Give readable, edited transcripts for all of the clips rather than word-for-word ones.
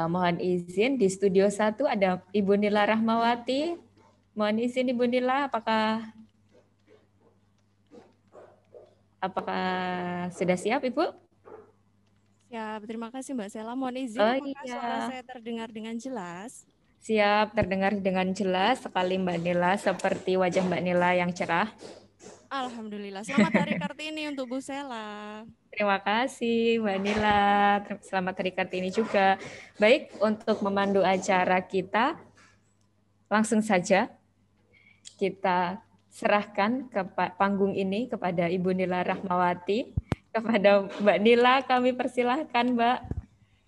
Mohon izin di studio 1 ada Ibu Nila Rahmawati. Mohon izin Ibu Nila, apakah sudah siap Ibu? Siap, terima kasih Mbak Sela. Mohon izin, Oh apakah suara iya, saya terdengar dengan jelas? siap, terdengar dengan jelas sekali Mbak Nila, seperti wajah Mbak Nila yang cerah. Alhamdulillah. Selamat Hari Kartini untuk Bu Sela. Terima kasih Mbak Nila, selamat Hari Kartini juga. Baik, untuk memandu acara kita, langsung saja kita serahkan ke panggung ini kepada Ibu Nila Rahmawati. Kepada Mbak Nila kami persilahkan Mbak.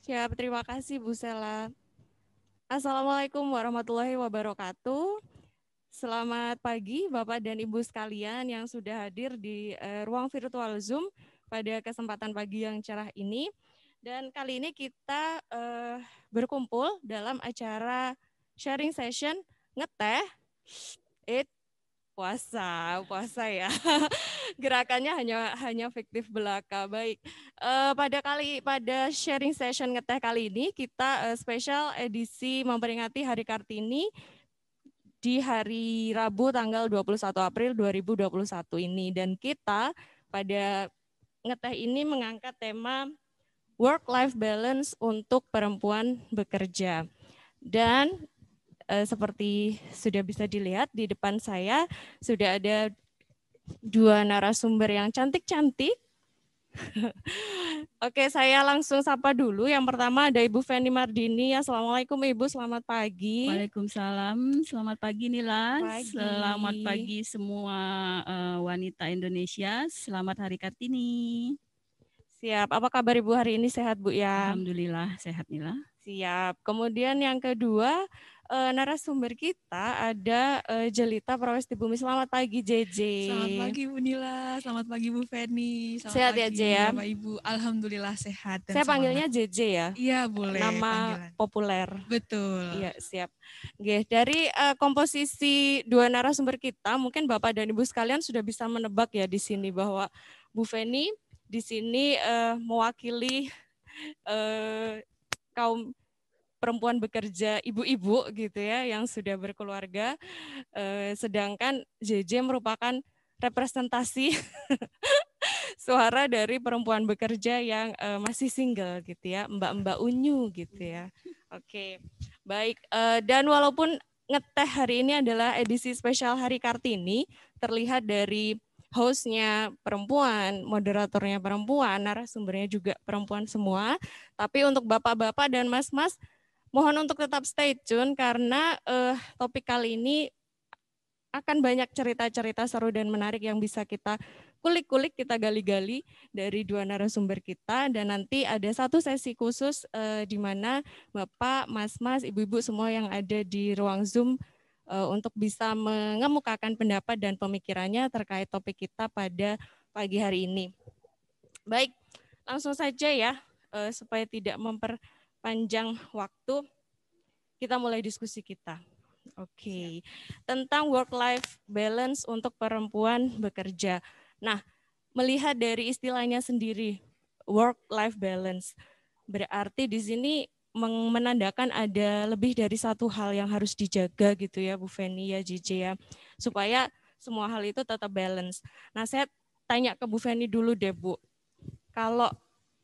Siap, terima kasih Bu Sela. Assalamualaikum warahmatullahi wabarakatuh. Selamat pagi Bapak dan Ibu sekalian yang sudah hadir di ruang virtual Zoom pada kesempatan pagi yang cerah ini. Dan kali ini kita berkumpul dalam acara sharing session ngeteh. Puasa ya. Gerakannya hanya fiktif belaka. Baik. Pada sharing session ngeteh kali ini kita spesial edisi memperingati Hari Kartini di hari Rabu tanggal 21 April 2021 ini, dan kita pada ngeteh ini mengangkat tema work life balance untuk perempuan bekerja. Dan seperti sudah bisa dilihat di depan saya sudah ada dua narasumber yang cantik-cantik. Oke, saya langsung sapa dulu. Yang pertama ada Ibu Feni Mardini. Assalamualaikum Ibu, selamat pagi. Waalaikumsalam, selamat pagi Nila. Pagi. Selamat pagi semua wanita Indonesia. Selamat Hari Kartini. Siap. Apa kabar Ibu hari ini, sehat Bu ya? Alhamdulillah sehat Nila. Siap. Kemudian yang kedua narasumber kita ada Jelita Prawesti Bumi. Selamat pagi JJ. Selamat pagi Bu Nila, selamat pagi Bu Feni. Selamat sehat pagi, ya J ya? Bapak Ibu. Alhamdulillah sehat dan Saya semangat. panggilnya JJ ya? Iya boleh. Nama panggilan populer. Betul. Iya siap. Oke, dari komposisi dua narasumber kita, mungkin Bapak dan Ibu sekalian sudah bisa menebak ya di sini bahwa Bu Feni di sini mewakili kaum perempuan bekerja, ibu-ibu gitu ya, yang sudah berkeluarga, sedangkan JJ merupakan representasi suara dari perempuan bekerja yang masih single gitu ya, mbak-mbak unyu gitu ya. Oke, baik. Dan walaupun ngeteh hari ini adalah edisi spesial Hari Kartini, terlihat dari hostnya perempuan, moderatornya perempuan, narasumbernya juga perempuan semua. Tapi untuk bapak-bapak dan mas-mas, mohon untuk tetap stay tune karena topik kali ini akan banyak cerita-cerita seru dan menarik yang bisa kita kulik-kulik, kita gali-gali dari dua narasumber kita, dan nanti ada satu sesi khusus di mana Bapak, Mas-mas, Ibu-ibu semua yang ada di ruang Zoom untuk bisa mengemukakan pendapat dan pemikirannya terkait topik kita pada pagi hari ini. Baik, langsung saja ya, supaya tidak memperpanjang waktu, kita mulai diskusi kita. Oke, tentang work-life balance untuk perempuan bekerja. Nah, melihat dari istilahnya sendiri, work-life balance, berarti di sini menandakan ada lebih dari satu hal yang harus dijaga gitu ya, Bu Feni ya, JJ ya, supaya semua hal itu tetap balance. Nah, saya tanya ke Bu Feni dulu deh, Bu. Kalau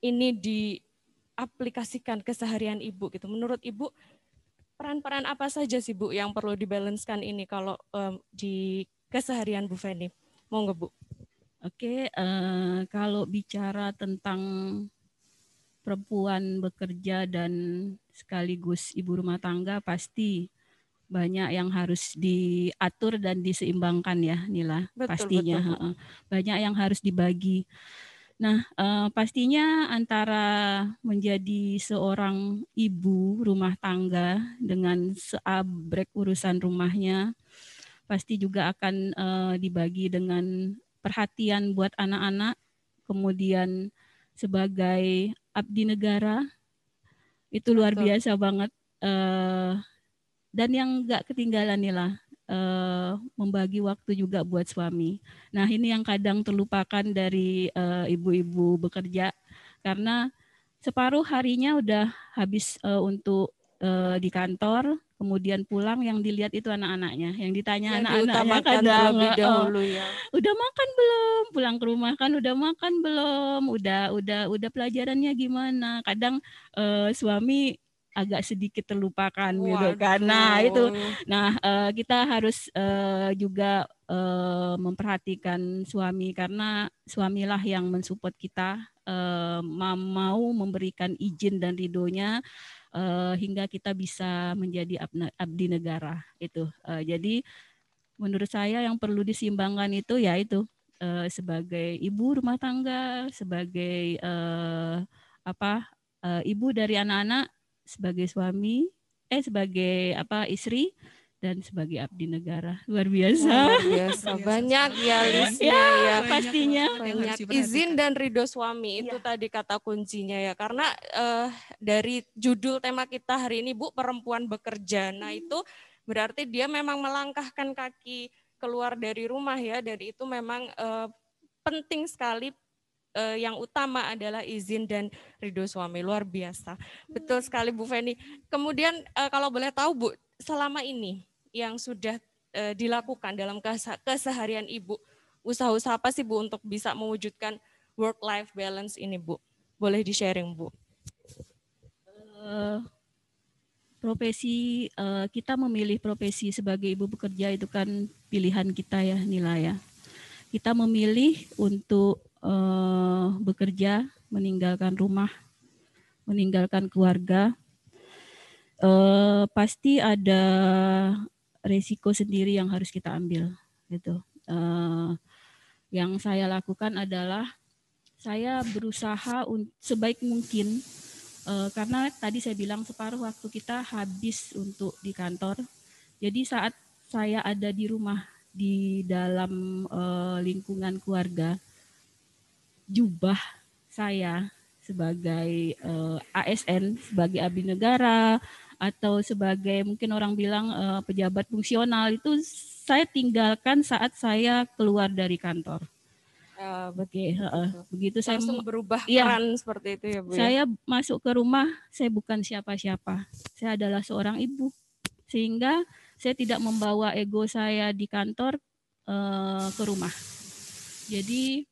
ini diaplikasikan keseharian Ibu gitu, menurut Ibu peran-peran apa saja sih Bu yang perlu dibalanskan ini kalau di keseharian Bu Feni? Mau nggak Bu? Oke, kalau bicara tentang perempuan bekerja dan sekaligus ibu rumah tangga, pasti banyak yang harus diatur dan diseimbangkan ya Nila. Betul, pastinya betul, banyak yang harus dibagi. Nah, pastinya antara menjadi seorang ibu rumah tangga dengan seabrek urusan rumahnya, pasti juga akan dibagi dengan perhatian buat anak-anak, kemudian sebagai abdi negara, itu luar biasa banget. Dan yang nggak ketinggalan nih lah, membagi waktu juga buat suami. Nah ini yang kadang terlupakan dari ibu-ibu bekerja, karena separuh harinya udah habis untuk di kantor, kemudian pulang yang dilihat itu anak-anaknya, yang ditanya Yang anak-anaknya diutamakan kadang terlebih dahulu ya. udah makan belum, pulang ke rumah kan udah makan belum, udah pelajarannya gimana, kadang suami agak sedikit terlupakan gitu kan. Nah itu, kita harus juga memperhatikan suami, karena suamilah yang mensupport kita, mau memberikan izin dan ridhonya hingga kita bisa menjadi abdi negara itu. Jadi menurut saya yang perlu disimbangkan itu yaitu sebagai ibu rumah tangga, sebagai ibu dari anak-anak, sebagai suami, sebagai istri, dan sebagai abdi negara. Luar biasa. Luar biasa. Banyak ya listnya ya. Pastinya. Banyak izin dan ridho suami itu tadi kata kuncinya ya. Karena dari judul tema kita hari ini Bu, perempuan bekerja. Nah itu berarti dia memang melangkahkan kaki keluar dari rumah ya. Dari itu memang penting sekali. Yang utama adalah izin dan ridho suami. Luar biasa. Betul sekali Bu Feni. Kemudian kalau boleh tahu Bu, selama ini yang sudah dilakukan dalam keseharian Ibu, usaha-usaha apa sih Bu untuk bisa mewujudkan work-life balance ini Bu? Boleh di-sharing Bu? Profesi, kita memilih profesi sebagai ibu bekerja itu kan pilihan kita ya Nila ya. Kita memilih untuk bekerja, meninggalkan rumah, meninggalkan keluarga. Pasti ada resiko sendiri yang harus kita ambil gitu. Yang saya lakukan adalah saya berusaha sebaik mungkin, karena tadi saya bilang separuh waktu kita habis untuk di kantor. Jadi saat saya ada di rumah di dalam lingkungan keluarga, jubah saya sebagai ASN, sebagai abdi negara, atau sebagai mungkin orang bilang pejabat fungsional, itu saya tinggalkan saat saya keluar dari kantor. Begitu saya langsung berubah peran seperti itu ya Bu ya. Saya masuk ke rumah, saya bukan siapa-siapa. Saya adalah seorang ibu. Sehingga saya tidak membawa ego saya di kantor ke rumah. Jadi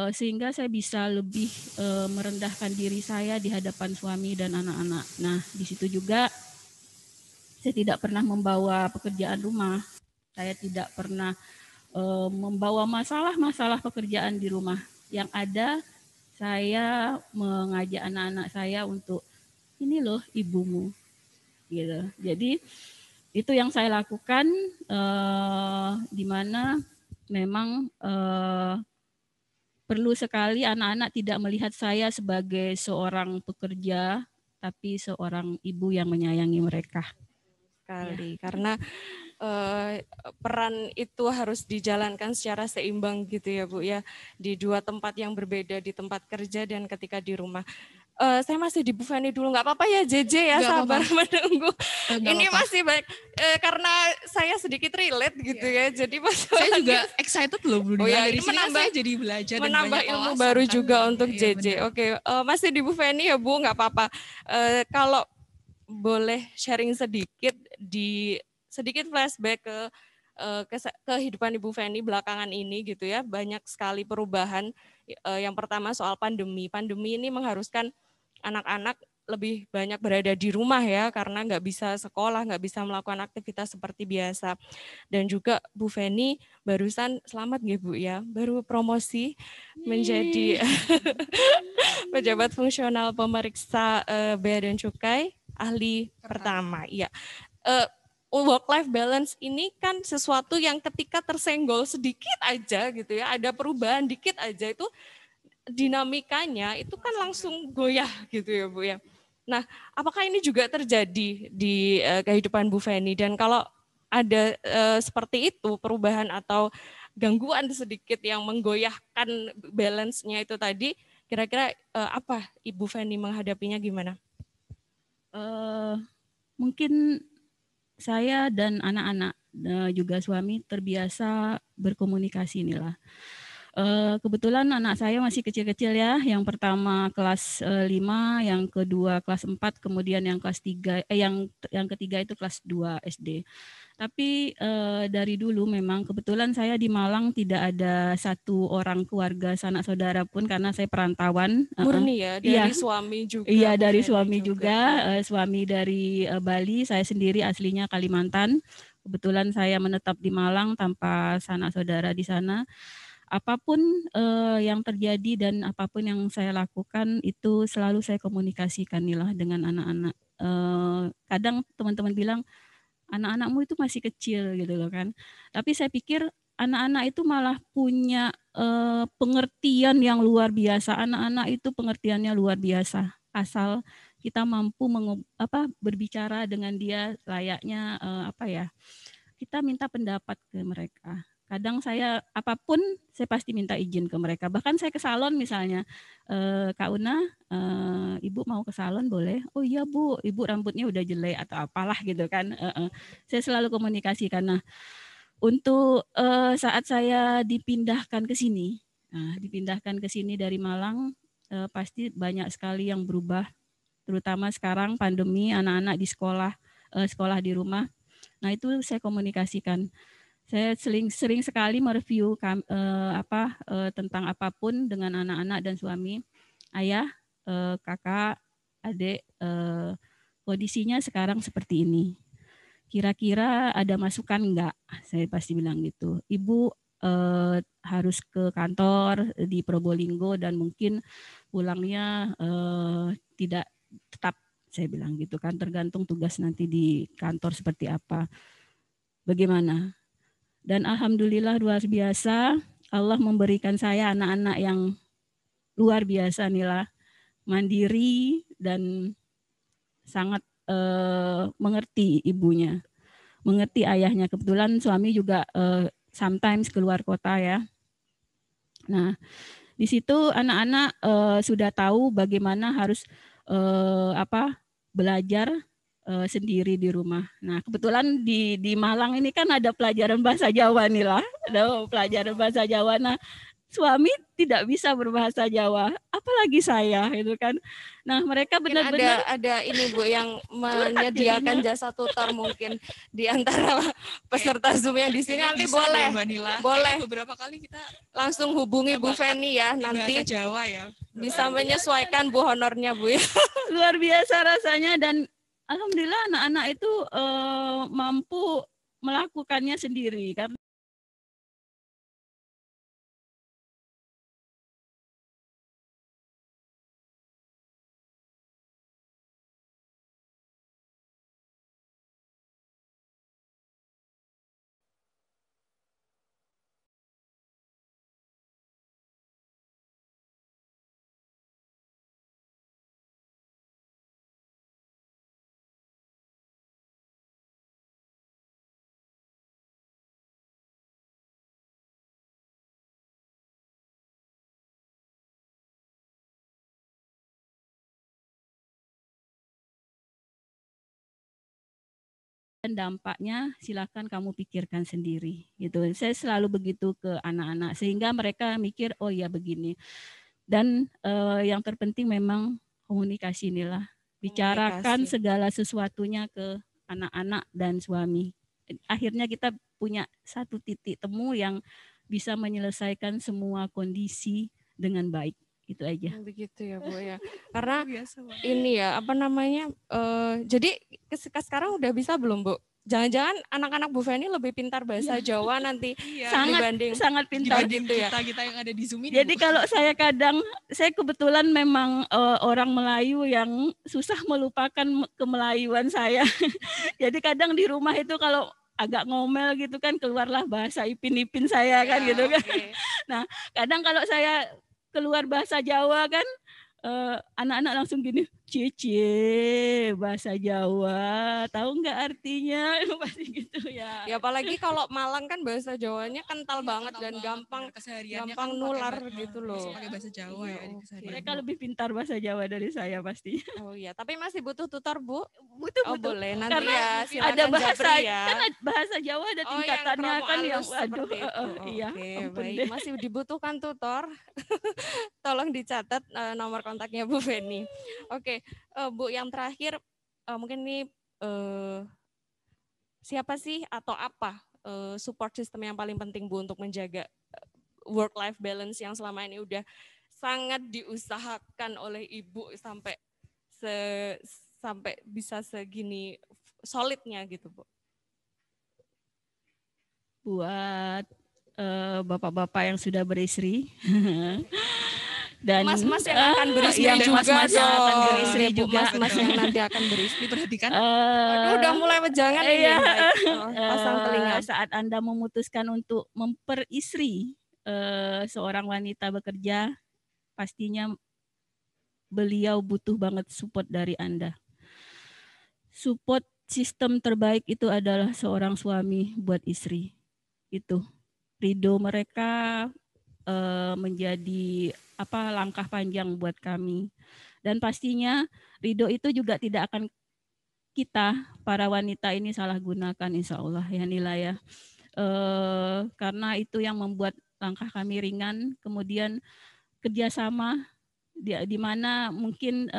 sehingga saya bisa lebih merendahkan diri saya di hadapan suami dan anak-anak. Nah, di situ juga saya tidak pernah membawa pekerjaan rumah. Saya tidak pernah membawa masalah-masalah pekerjaan di rumah. Yang ada, saya mengajak anak-anak saya untuk, ini loh ibumu, gitu. Jadi itu yang saya lakukan, di mana memang perlu sekali anak-anak tidak melihat saya sebagai seorang pekerja, tapi seorang ibu yang menyayangi mereka. Sekali, karena peran itu harus dijalankan secara seimbang gitu ya Bu ya, di dua tempat yang berbeda, di tempat kerja dan ketika di rumah. Saya masih di Bu Feni dulu, nggak apa-apa ya JJ ya, gak sabar menunggu. Ini apa. Masih baik, karena saya sedikit relate gitu ya, jadi saya juga excited loh Bu. Dari sini saya jadi belajar dan menambah ilmu baru juga untuk JJ. Oke, masih di Bu Feni ya Bu, nggak apa-apa. Kalau boleh sharing sedikit flashback ke kehidupan Ibu Feni belakangan ini gitu ya, banyak sekali perubahan. Yang pertama soal pandemi. Pandemi ini mengharuskan anak-anak lebih banyak berada di rumah ya, karena nggak bisa sekolah, nggak bisa melakukan aktivitas seperti biasa. Dan juga Bu Feni barusan, selamat nggih Bu ya, baru promosi menjadi pejabat fungsional pemeriksa Bea dan Cukai ahli pertama. Iya. Work-life balance ini kan sesuatu yang ketika tersenggol sedikit aja gitu ya, ada perubahan dikit aja, itu dinamikanya itu kan langsung goyah gitu ya Bu ya. Nah, apakah ini juga terjadi di kehidupan Bu Feni? Dan kalau ada seperti itu, perubahan atau gangguan sedikit yang menggoyahkan balance-nya itu tadi, kira-kira apa Ibu Feni menghadapinya gimana? Mungkin saya dan anak-anak juga suami terbiasa berkomunikasi inilah. Kebetulan anak saya masih kecil-kecil ya. Yang pertama kelas 5, yang kedua kelas 4, kemudian yang kelas 3, yang ketiga itu kelas 2 SD. Tapi dari dulu memang kebetulan saya di Malang tidak ada satu orang keluarga sanak saudara pun karena saya perantauan. Murni ya, dari Iya. suami juga. Iya, Bu dari Feni suami juga. Suami dari Bali, saya sendiri aslinya Kalimantan. Kebetulan saya menetap di Malang tanpa sanak saudara di sana. Apapun yang terjadi dan apapun yang saya lakukan itu selalu saya komunikasikan nih dengan anak-anak. Kadang teman-teman bilang anak-anakmu itu masih kecil gitu loh kan. Tapi saya pikir anak-anak itu malah punya pengertian yang luar biasa. Anak-anak itu pengertiannya luar biasa. Asal kita mampu berbicara dengan dia layaknya kita minta pendapat ke mereka. Kadang saya apapun saya pasti minta izin ke mereka. Bahkan saya ke salon misalnya, Kak Una, Ibu mau ke salon boleh? Oh iya Bu, Ibu rambutnya udah jelek atau apalah gitu kan. Saya selalu komunikasikan. Nah, untuk saat saya dipindahkan ke sini, dari Malang, pasti banyak sekali yang berubah. Terutama sekarang pandemi, anak-anak di sekolah di rumah. Nah itu saya komunikasikan. Saya sering sekali mereview tentang apapun dengan anak-anak dan suami. Ayah, kakak, adik, kondisinya sekarang seperti ini. Kira-kira ada masukan enggak? Saya pasti bilang gitu. Ibu harus ke kantor di Probolinggo dan mungkin pulangnya tidak tetap, saya bilang gitu kan, tergantung tugas nanti di kantor seperti apa. Bagaimana? Dan alhamdulillah luar biasa, Allah memberikan saya anak-anak yang luar biasa Nila, mandiri dan sangat mengerti ibunya, mengerti ayahnya. Kebetulan suami juga sometimes keluar kota ya. Nah, di situ anak-anak sudah tahu bagaimana harus belajar sendiri di rumah. Nah, kebetulan di Malang ini kan ada pelajaran bahasa Jawa nih lah. Ada pelajaran bahasa Jawa. Nah, suami tidak bisa berbahasa Jawa, apalagi saya itu kan. Nah, mereka benar-benar ada ini Bu yang menyediakan jasa tutor mungkin di antara peserta Zoom yang di sini. Nanti boleh. Boleh. Beberapa kali kita langsung hubungi Bu Feni ya, nanti bahasa Jawa ya. Bisa menyesuaikan Bu honornya Bu ya. Luar biasa rasanya dan alhamdulillah anak-anak itu mampu melakukannya sendiri karena dan dampaknya silakan kamu pikirkan sendiri gitu. Saya selalu begitu ke anak-anak sehingga mereka mikir oh ya begini. Dan yang terpenting memang komunikasi inilah. Bicarakan segala sesuatunya ke anak-anak dan suami. Akhirnya kita punya satu titik temu yang bisa menyelesaikan semua kondisi dengan baik. Itu aja. Begitu ya Bu ya. Karena ini ya jadi sekarang udah bisa belum Bu? Jangan-jangan anak-anak Bu Feni lebih pintar bahasa Jawa nanti sangat pintar gitu ya. Kita yang ada di Zoom ini. Jadi Bu, kalau saya kebetulan memang orang Melayu yang susah melupakan kemelayuan saya. Jadi kadang di rumah itu kalau agak ngomel gitu kan keluarlah bahasa ipin-ipin saya kan gitu kan. Okay. Nah, kadang kalau saya keluar bahasa Jawa kan anak-anak langsung gini, Cici, bahasa Jawa, tahu nggak artinya? Pasti gitu ya. Ya apalagi kalau Malang kan bahasa Jawanya kental banget dan gampang Kesehariannya kan nular pakai gitu loh. pakai bahasa Jawa ya di Oke. keseharian. Mereka lebih pintar bahasa Jawa dari saya pasti. Oh iya, tapi masih butuh tutor, Bu? Butuh. Oh boleh, nanti Karena ya ada silakan bahasa Japri ya. kan bahasa Jawa ada Oh, tingkatannya yang kan yang kromo waduh alus seperti itu. iya Oke, ampun baik. deh. Masih dibutuhkan tutor. Tolong dicatat nomor kontaknya Bu Feni. Oke, Bu yang terakhir mungkin nih siapa sih atau apa support system yang paling penting Bu untuk menjaga work life balance yang selama ini udah sangat diusahakan oleh Ibu sampai sampai bisa segini solidnya gitu, Bu. Buat bapak-bapak yang sudah beristri dan mas-mas yang akan beristri yang juga mas-mas yang akan beristri Bu, juga, mas-mas yang nanti akan beristri Diperhatikan. Waduh, udah mulai wejangan ini. iya. Baik. Pasang telinga. Saat Anda memutuskan untuk memperistri seorang wanita bekerja, pastinya beliau butuh banget support dari Anda. Support sistem terbaik itu adalah seorang suami buat istri. Itu ridho mereka menjadi langkah panjang buat kami. Dan pastinya ridho itu juga tidak akan kita para wanita ini salah gunakan, insya Allah ya Nila ya. Karena itu yang membuat langkah kami ringan. Kemudian kerjasama di mana mungkin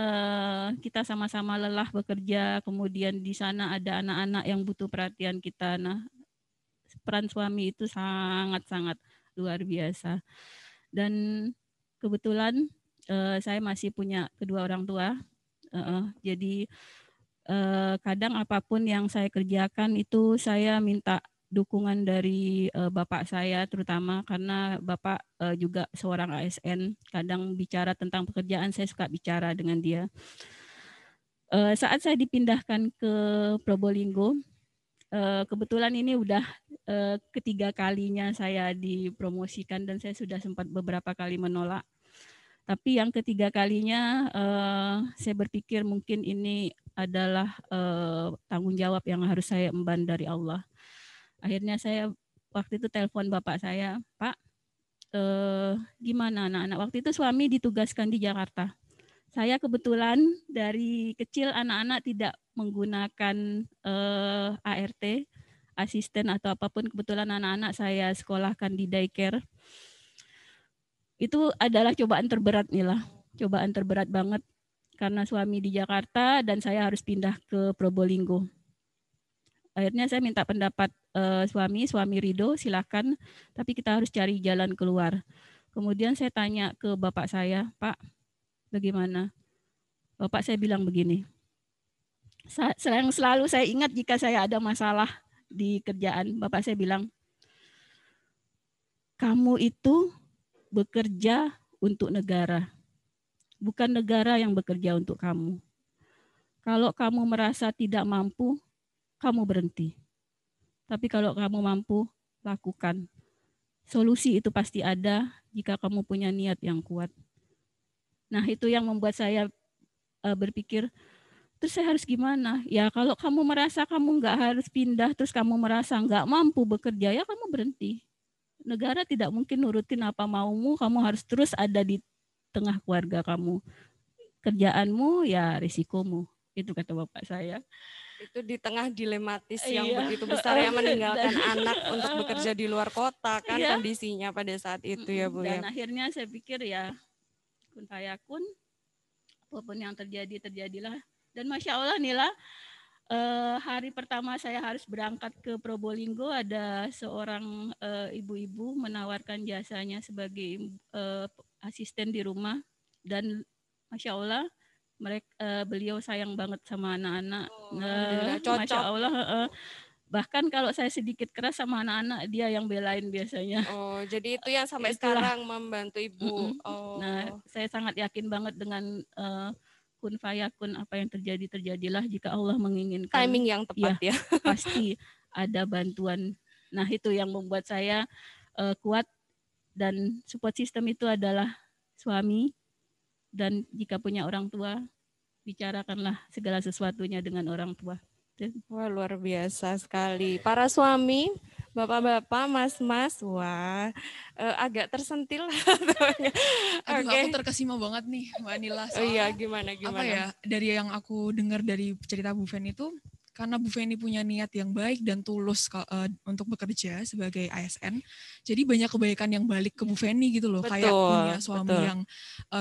kita sama-sama lelah bekerja, kemudian di sana ada anak-anak yang butuh perhatian kita. Nah, peran suami itu sangat-sangat luar biasa. Dan kebetulan saya masih punya kedua orang tua. Jadi kadang apapun yang saya kerjakan itu saya minta dukungan dari bapak saya, terutama karena bapak juga seorang ASN. Kadang bicara tentang pekerjaan saya suka bicara dengan dia. Saat saya dipindahkan ke Probolinggo, kebetulan ini udah ketiga kalinya saya dipromosikan dan saya sudah sempat beberapa kali menolak. Tapi yang ketiga kalinya saya berpikir mungkin ini adalah tanggung jawab yang harus saya emban dari Allah. Akhirnya saya waktu itu telepon bapak saya, Pak, gimana anak-anak? Waktu itu suami ditugaskan di Jakarta. Saya kebetulan dari kecil anak-anak tidak menggunakan ART, asisten atau apapun. Kebetulan anak-anak saya sekolahkan di daycare. Itu adalah cobaan terberat Nila. Cobaan terberat banget karena suami di Jakarta dan saya harus pindah ke Probolinggo. Akhirnya saya minta pendapat suami ridho, silakan, tapi kita harus cari jalan keluar. Kemudian saya tanya ke bapak saya, Pak, bagaimana? Bapak saya bilang begini, selalu saya ingat jika saya ada masalah di kerjaan, bapak saya bilang, kamu itu bekerja untuk negara, bukan negara yang bekerja untuk kamu. Kalau kamu merasa tidak mampu, kamu berhenti. Tapi kalau kamu mampu, lakukan. Solusi itu pasti ada jika kamu punya niat yang kuat. Nah, itu yang membuat saya berpikir, terus saya harus gimana? Ya kalau kamu merasa kamu nggak harus pindah, terus kamu merasa nggak mampu bekerja, ya kamu berhenti. Negara tidak mungkin nurutin apa maumu, kamu harus terus ada di tengah keluarga kamu. Kerjaanmu ya risikomu. Itu kata bapak saya. Itu di tengah dilematis yang begitu besar ya, meninggalkan anak untuk bekerja di luar kota kan kondisinya pada saat itu ya Bu. Dan akhirnya saya pikir ya kun fayakun, apapun yang terjadilah. Dan Masya Allah Nila, hari pertama saya harus berangkat ke Probolinggo, ada seorang ibu-ibu menawarkan jasanya sebagai asisten di rumah. Dan Masya Allah, beliau sayang banget sama anak-anak. Masya Allah. Bahkan kalau saya sedikit keras sama anak-anak, dia yang belain biasanya. Oh, jadi itu yang sampai sekarang membantu Ibu. Nah, saya sangat yakin banget dengan kun fayakun, apa yang terjadilah jika Allah menginginkan. Timing yang tepat ya. Pasti ada bantuan. Nah, itu yang membuat saya kuat, dan support system itu adalah suami, dan jika punya orang tua, bicarakanlah segala sesuatunya dengan orang tua. Wah, luar biasa sekali. Para suami, bapak-bapak, mas-mas, wah, agak tersentil. Aduh, Oke. aku terkesima banget nih, Mbak Nila. Oh iya, Soalnya gimana? apa ya, dari yang aku dengar dari cerita Bu Feni itu, karena Bu Feni punya niat yang baik dan tulus untuk bekerja sebagai ASN, jadi banyak kebaikan yang balik ke Bu Feni gitu loh. Kayak punya suami yang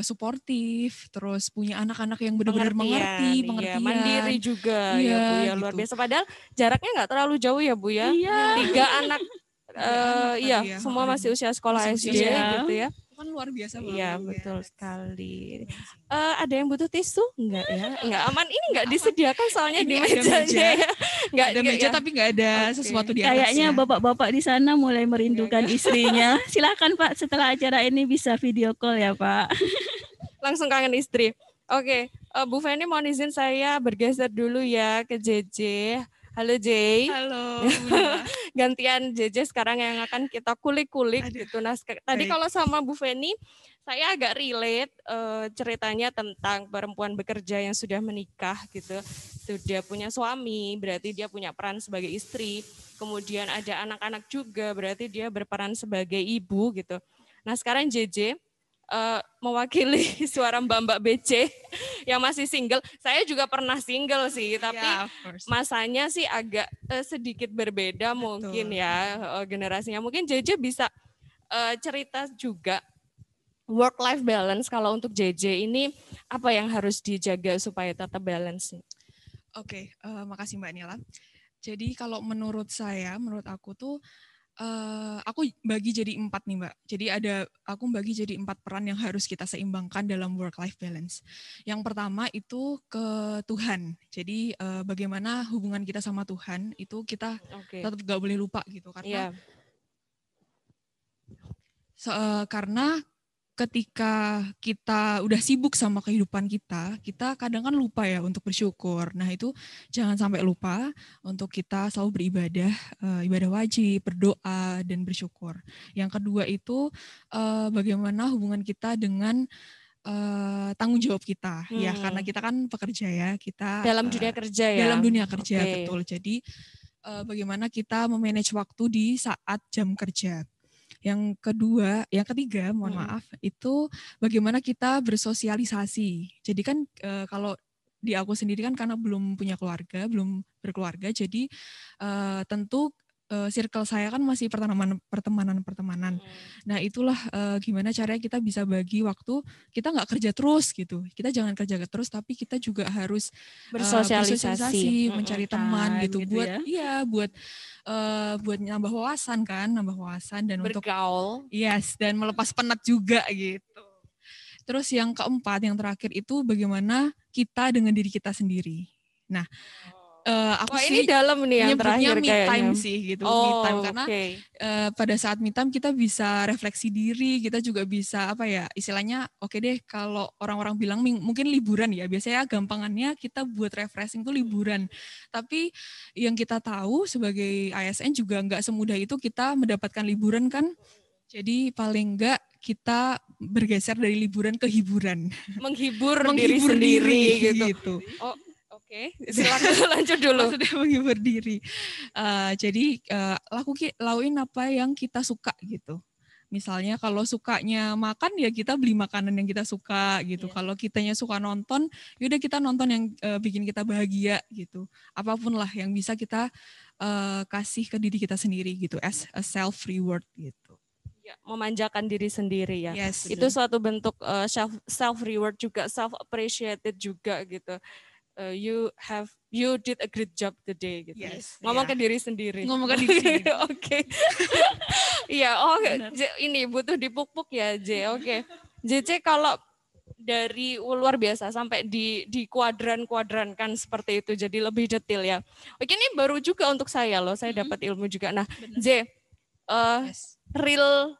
suportif, terus punya anak-anak yang benar-benar mengerti, pengertian. Mandiri juga iya, ya Bu ya, gitu. luar biasa. Padahal jaraknya nggak terlalu jauh ya Bu ya. Iya. 3 anak, iya, semua masih usia sekolah SD gitu ya. Kan luar biasa banget. Iya, betul sekali. Ada yang butuh tisu? Enggak ya? Enggak aman. Ini enggak disediakan soalnya Ini di ada mejanya ya. Enggak ada meja tapi enggak ada sesuatu di atasnya. Kayaknya bapak-bapak di sana mulai merindukan istrinya. Silakan Pak, setelah acara ini bisa video call ya Pak. Langsung kangen istri. Oke, Bu Feni mohon izin saya bergeser dulu ya ke JJ. Halo Jay. Halo. Gantian JJ sekarang yang akan kita kulik-kulik gitu. Nah, tadi kalau sama Bu Feni, saya agak relate ceritanya tentang perempuan bekerja yang sudah menikah gitu. Sudah punya suami, berarti dia punya peran sebagai istri. Kemudian ada anak-anak juga, berarti dia berperan sebagai ibu gitu. Nah, sekarang JJ mewakili suara Mbak-mbak BC yang masih single. Saya juga pernah single sih, tapi masanya sih agak sedikit berbeda. Betul. Mungkin ya generasinya. Mungkin JJ bisa cerita juga work-life balance kalau untuk JJ ini apa yang harus dijaga supaya tetap balance? Oke, makasih Mbak Nila. Jadi kalau menurut aku tuh aku bagi jadi 4 nih Mbak. Jadi aku bagi jadi 4 peran yang harus kita seimbangkan dalam work-life balance. Yang pertama itu ke Tuhan. Jadi bagaimana hubungan kita sama Tuhan itu kita tetap gak boleh lupa gitu. Karena ketika kita udah sibuk sama kehidupan kita kadang kan lupa ya untuk bersyukur. Nah itu jangan sampai lupa untuk kita selalu beribadah, ibadah wajib, berdoa, dan bersyukur. Yang kedua itu bagaimana hubungan kita dengan tanggung jawab kita, ya karena kita kan pekerja ya, kita dalam dunia kerja ya. Dalam dunia kerja, betul. Jadi bagaimana kita memanage waktu di saat jam kerja. Yang ketiga, mohon maaf, itu bagaimana kita bersosialisasi. Jadi kan kalau di aku sendiri kan karena belum punya keluarga, belum berkeluarga, jadi tentu circle saya kan masih pertemanan. Nah itulah gimana caranya kita bisa bagi waktu, kita nggak kerja terus gitu. Kita jangan kerja terus, tapi kita juga harus bersosialisasi, mencari teman gitu buat ya. Buat nambah wawasan dan bergaul. Dan melepas penat juga gitu. Terus yang keempat, yang terakhir itu bagaimana kita dengan diri kita sendiri. Nah, aku ini dalam nih yang terakhir me time sih gitu, me time karena pada saat me time kita bisa refleksi diri, kita juga bisa istilahnya oke deh kalau orang-orang bilang mungkin liburan ya, biasanya gampangannya kita buat refreshing tuh liburan. Tapi yang kita tahu sebagai ASN juga nggak semudah itu kita mendapatkan liburan kan. Jadi paling enggak kita bergeser dari liburan ke hiburan. Menghibur diri sendiri gitu. Oke, silakan lanjut dulu. Maksudnya menghibur diri. Jadi lakuin apa yang kita suka gitu. Misalnya kalau sukanya makan ya kita beli makanan yang kita suka gitu. Kalau kitanya suka nonton, yaudah kita nonton yang bikin kita bahagia gitu. Apapun lah yang bisa kita kasih ke diri kita sendiri gitu, as a self reward gitu. Ya, memanjakan diri sendiri ya. Yes, itu suatu bentuk self reward juga, self appreciated juga gitu. You did a great job today gitu. Yes, ngomong ke diri sendiri. Oke. Iya, ini butuh dipuk-puk ya, J. Oke. JC kalau dari luar biasa sampai di kuadran-kuadrankan seperti itu jadi lebih detail ya. Oke, ini baru juga untuk saya loh. Saya dapat ilmu juga. Nah, J, real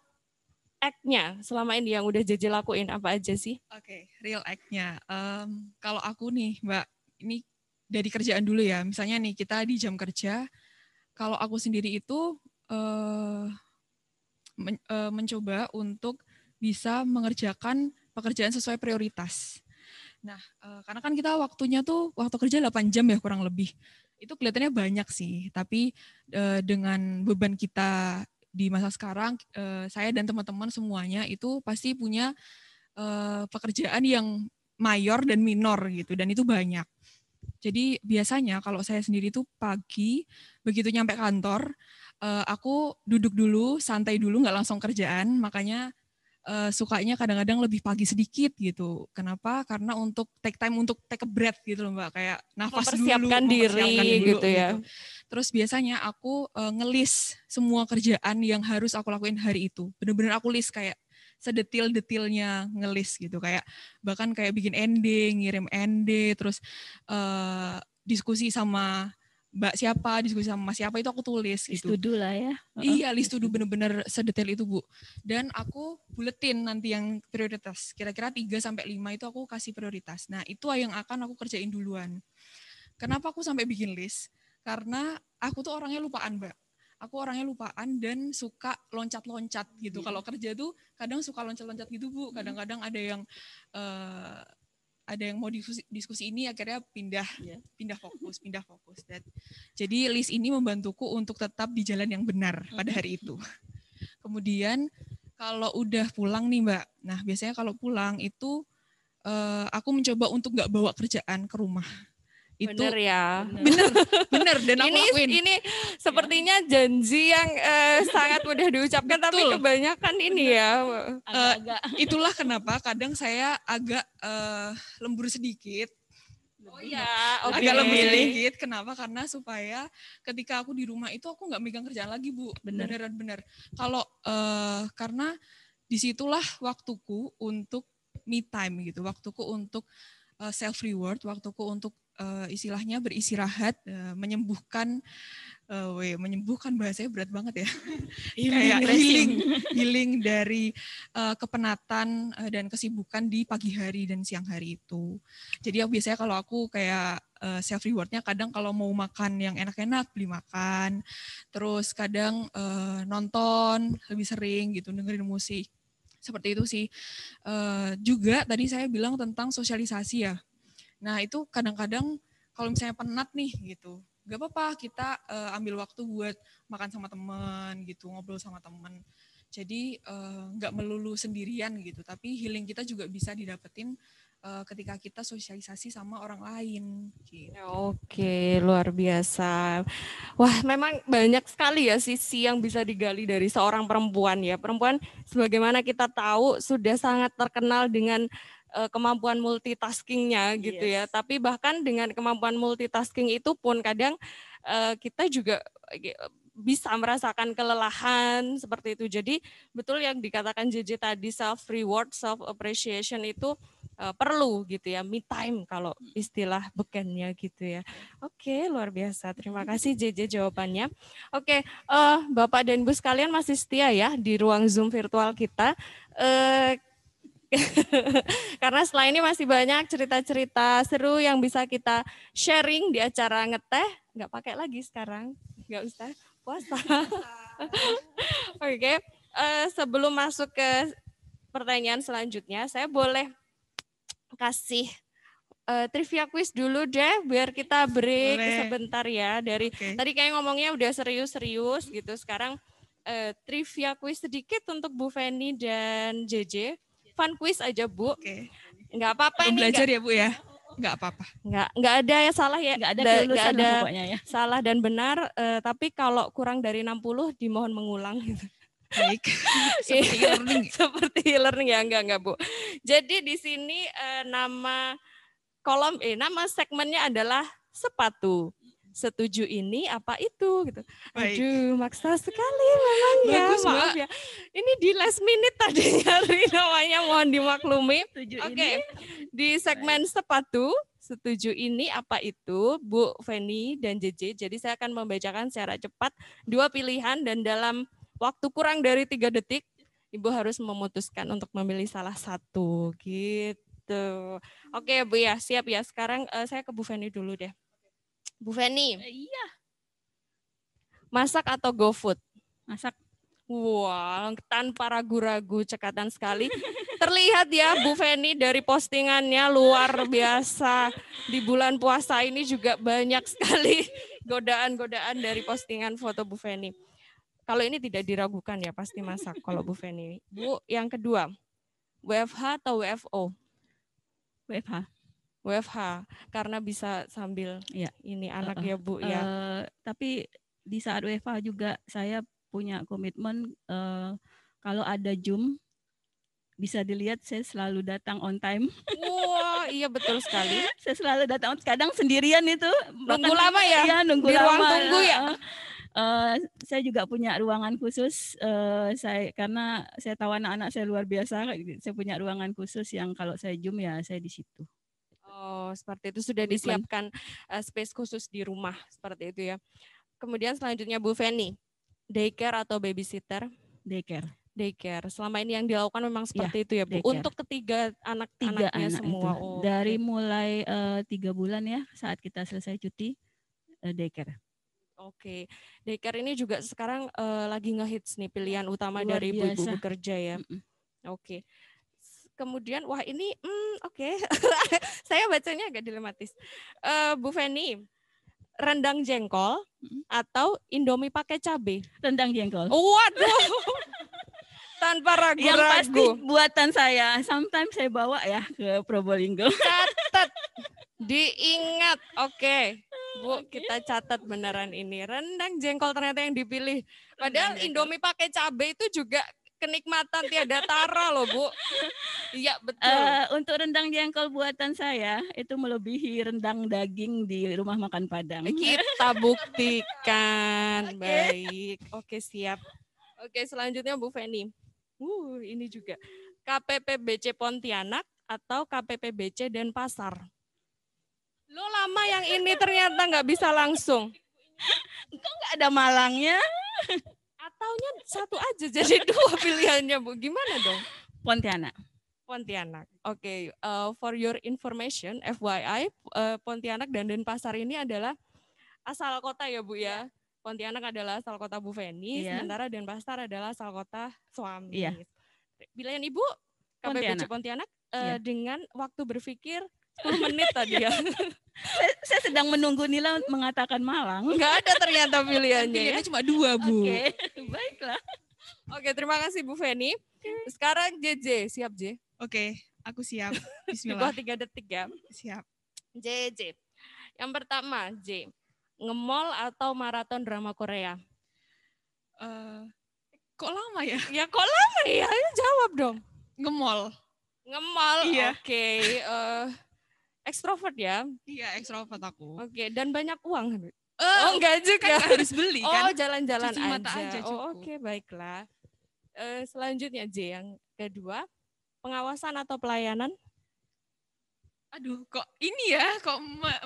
act-nya selama ini yang udah JJ lakuin apa aja sih? Oke, real act-nya. Kalau aku nih, Mbak, ini dari kerjaan dulu ya. Misalnya nih kita di jam kerja, kalau aku sendiri itu mencoba untuk bisa mengerjakan pekerjaan sesuai prioritas. Nah, karena kan kita waktu kerja 8 jam ya kurang lebih. Itu kelihatannya banyak sih, tapi dengan beban kita di masa sekarang, saya dan teman-teman semuanya itu pasti punya pekerjaan yang mayor dan minor gitu, dan itu banyak. Jadi biasanya kalau saya sendiri tuh pagi, begitu nyampe kantor, aku duduk dulu, santai dulu, nggak langsung kerjaan, makanya sukanya kadang-kadang lebih pagi sedikit gitu. Kenapa? Karena untuk take time untuk take a breath gitu loh Mbak, kayak nafas Mempersiapkan diri gitu ya. Terus biasanya aku ngelis semua kerjaan yang harus aku lakuin hari itu. Bener-bener aku list kayak sedetil-detilnya ngelis gitu, kayak bahkan kayak bikin ending, ngirim ND, terus diskusi sama Mbak siapa, diskusi sama Mas siapa itu aku tulis gitu. List to do lah ya. Iya, list to do bener-bener sedetail itu, Bu. Dan aku buletin nanti yang prioritas. Kira-kira 3-5 itu aku kasih prioritas. Nah, itu yang akan aku kerjain duluan. Kenapa aku sampai bikin list? Karena aku tuh orangnya lupaan, Mbak. Aku orangnya lupaan dan suka loncat-loncat gitu. Kalau kerja tuh kadang suka loncat-loncat gitu, Bu. Kadang-kadang ada yang mau diskusi ini akhirnya pindah fokus. Jadi list ini membantuku untuk tetap di jalan yang benar pada hari itu. Kemudian kalau udah pulang nih Mbak, nah biasanya kalau pulang itu aku mencoba untuk nggak bawa kerjaan ke rumah. Itu bener ya. Bener dan aku lakuin. Ini sepertinya janji yang sangat mudah diucapkan. Betul. Tapi kebanyakan ini ya. Itulah kenapa kadang saya agak lembur sedikit. Oh iya, okay. Agak lembur sedikit. Kenapa? Karena supaya ketika aku di rumah itu aku nggak megang kerjaan lagi, Bu. Bener. Kalau karena disitulah waktuku untuk me time gitu, waktuku untuk self reward, waktuku untuk istilahnya beristirahat, menyembuhkan bahasanya berat banget ya. Kayak healing dari kepenatan dan kesibukan di pagi hari dan siang hari itu. Jadi biasanya kalau aku kayak self rewardnya kadang kalau mau makan yang enak-enak beli makan, terus kadang nonton lebih sering gitu, dengerin musik. Seperti itu sih. Juga tadi saya bilang tentang sosialisasi ya. Nah itu kadang-kadang kalau misalnya penat nih gitu, gak apa-apa kita ambil waktu buat makan sama teman gitu, ngobrol sama teman. Jadi gak melulu sendirian gitu, tapi healing kita juga bisa didapetin ketika kita sosialisasi sama orang lain. Gitu. Oke, luar biasa. Wah, memang banyak sekali ya sisi yang bisa digali dari seorang perempuan ya. Perempuan sebagaimana kita tahu sudah sangat terkenal dengan kemampuan multitaskingnya gitu ya. Tapi bahkan dengan kemampuan multitasking itu pun kadang kita juga bisa merasakan kelelahan seperti itu. Jadi betul yang dikatakan JJ tadi, self reward, self appreciation itu perlu gitu ya, me time kalau istilah bekennya gitu ya. Oke, luar biasa. Terima kasih JJ jawabannya. Oke, Bapak dan Ibu sekalian masih setia ya di ruang Zoom virtual kita. Karena setelah ini masih banyak cerita-cerita seru yang bisa kita sharing di acara ngeteh. Nggak pakai lagi sekarang, nggak usah puasa. Oke, sebelum masuk ke pertanyaan selanjutnya, saya boleh kasih trivia quiz dulu deh, biar kita break sebentar ya. Tadi kayak ngomongnya udah serius-serius gitu. Sekarang trivia quiz sedikit untuk Bu Feni dan JJ. Fun quiz aja Bu. Nggak apa-apa ini. Belajar ya Bu ya. Nggak apa-apa. Nggak ada yang salah ya. Nggak ada pokoknya ya. Salah dan benar. Tapi kalau kurang dari 60 dimohon mengulang gitu. Baik. Seperti e-learning. Seperti e-learning ya, enggak Bu. Jadi di sini nama segmennya adalah sepatu. Setuju ini apa itu gitu. Baik. Aduh, maksa sekali memang ya. Maaf ya. Ini di last minute tadi nyari namanya, mohon dimaklumi. Oke. Di segmen sepatu, setuju ini apa itu, Bu Feni dan JJ. Jadi saya akan membacakan secara cepat 2 pilihan dan dalam waktu kurang dari 3 detik Ibu harus memutuskan untuk memilih salah satu gitu. Oke Bu ya, siap ya. Sekarang saya ke Bu Feni dulu deh. Bu Feni. Iya. Masak atau GoFood? Masak. Wah, tanpa ragu-ragu, cekatan sekali. Terlihat ya Bu Feni dari postingannya luar biasa. Di bulan puasa ini juga banyak sekali godaan-godaan dari postingan foto Bu Feni. Kalau ini tidak diragukan ya pasti masak kalau Bu Feni. Bu, yang kedua, WFH atau WFO? WFH. WFH karena bisa sambil Ya. ini anak ya Bu ya. Tapi di saat WFH juga saya punya komitmen kalau ada Zoom bisa dilihat saya selalu datang on time. Wah, iya betul sekali. Saya selalu datang, kadang sendirian itu. Nunggu lama ya? Iya, nunggu di lama. Ruang tunggu ya? Saya juga punya ruangan khusus. Karena saya tahu anak-anak saya luar biasa. Saya punya ruangan khusus yang kalau saya Zoom ya saya di situ. Oh, seperti itu sudah disiapkan space khusus di rumah seperti itu ya. Kemudian selanjutnya Bu Feni, daycare atau babysitter? Daycare. Daycare. Selama ini yang dilakukan memang seperti itu ya Bu. Daycare. Untuk ketiga anak-anaknya semua. Oh, dari mulai 3 bulan ya saat kita selesai cuti daycare. Oke, daycare ini juga sekarang lagi ngehits nih pilihan utama Luar dari biasa. ibu-ibu bekerja ya. Oke. Kemudian wah ini oke. Saya bacanya agak dilematis. Bu Feni, rendang jengkol atau Indomie pakai cabai? Rendang jengkol. Waduh. Tanpa ragu-ragu. Yang pasti buatan saya. Sometimes saya bawa ya ke Probolinggo. Catat. Diingat. Oke. Bu, kita catat beneran ini. Rendang jengkol ternyata yang dipilih. Padahal Indomie pakai cabai itu juga kenikmatan tiada tara loh Bu. Iya betul. Untuk rendang jengkol buatan saya itu melebihi rendang daging di rumah makan Padang. Kita buktikan. Baik. Oke siap. Oke selanjutnya Bu Feni. Ini juga. KPPBC Pontianak atau KPPBC Denpasar? Lo lama yang ini ternyata nggak bisa langsung. Kok nggak ada Malangnya? Ataunya satu aja jadi dua pilihannya Bu. Gimana dong? Pontianak. Pontianak. Oke, for your information, FYI, Pontianak dan Denpasar ini adalah asal kota ya Bu ya. Pontianak adalah asal kota Bu Feni, sementara Denpasar adalah asal kota suami. Iya. Pilihan Ibu KPPBC Pontianak dengan waktu berpikir 10 menit tadi ya. Saya sedang menunggu Nila mengatakan Malang. Enggak ada ternyata pilihannya. Pilihannya cuma 2 Bu. Oke, baiklah. Oke, terima kasih Bu Feni. Sekarang JJ, siap J? Oke, aku siap. Di Bismillah. bawah 3 detik ya. Siap. JJ. Yang pertama, J. Nge-mall atau maraton drama Korea? Kok lama ya? Ya kok lama ya? Ayo jawab dong. Nge-mall. Nge-mall, Iya. Oke. Ekstrovert ya? Iya, ekstrovert aku. Oke, dan banyak uang. Oh enggak juga. Kan harus beli kan? Oh jalan-jalan Cuci mata aja. aja cukup. Oh oke, baiklah. Selanjutnya J, yang kedua. Pengawasan atau pelayanan? Aduh, kok ini ya, kok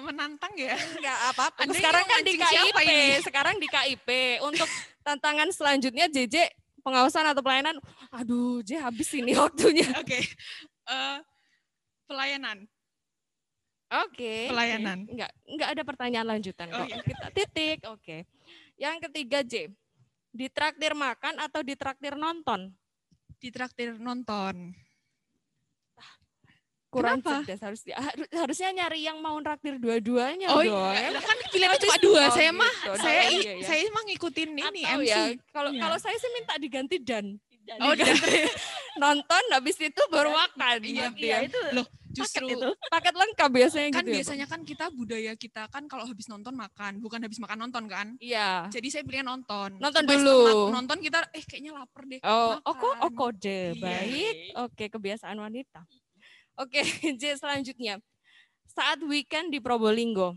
menantang ya? Enggak apa-apa. Anda Sekarang ini kan di memancing siapa KIP. ini? Sekarang di KIP. Untuk tantangan selanjutnya JJ, pengawasan atau pelayanan? Aduh, J habis ini waktunya. Oke. Pelayanan. Oke. Pelayanan. Enggak ada pertanyaan lanjutan kok. iya. Kita titik. Oke. Yang ketiga J, ditraktir makan atau ditraktir nonton? Ditraktir nonton. Kurang Kenapa? cerdas harusnya nyari yang mau traktir dua-duanya Oh dong. iya, kan pilihannya cuma 2. Saya mah gitu. saya mah ngikutin ini Atau MC. ya, kalau Iya. kalau saya sih minta diganti dan. Oh, Nonton habis itu baru makan. Iya, gitu Iya, ya. itu Loh, justru itu. Paket lengkap biasanya kan gitu. Ya, biasanya kan kita budaya kita kan kalau habis nonton makan, bukan habis makan nonton kan? Iya. Jadi saya pilih nonton. Nonton Supaya dulu. setelah nonton kita kayaknya lapar deh. Oh makan. kode. Iya. Baik. Oke, kebiasaan wanita. Oke, J selanjutnya. Saat weekend di Probolinggo.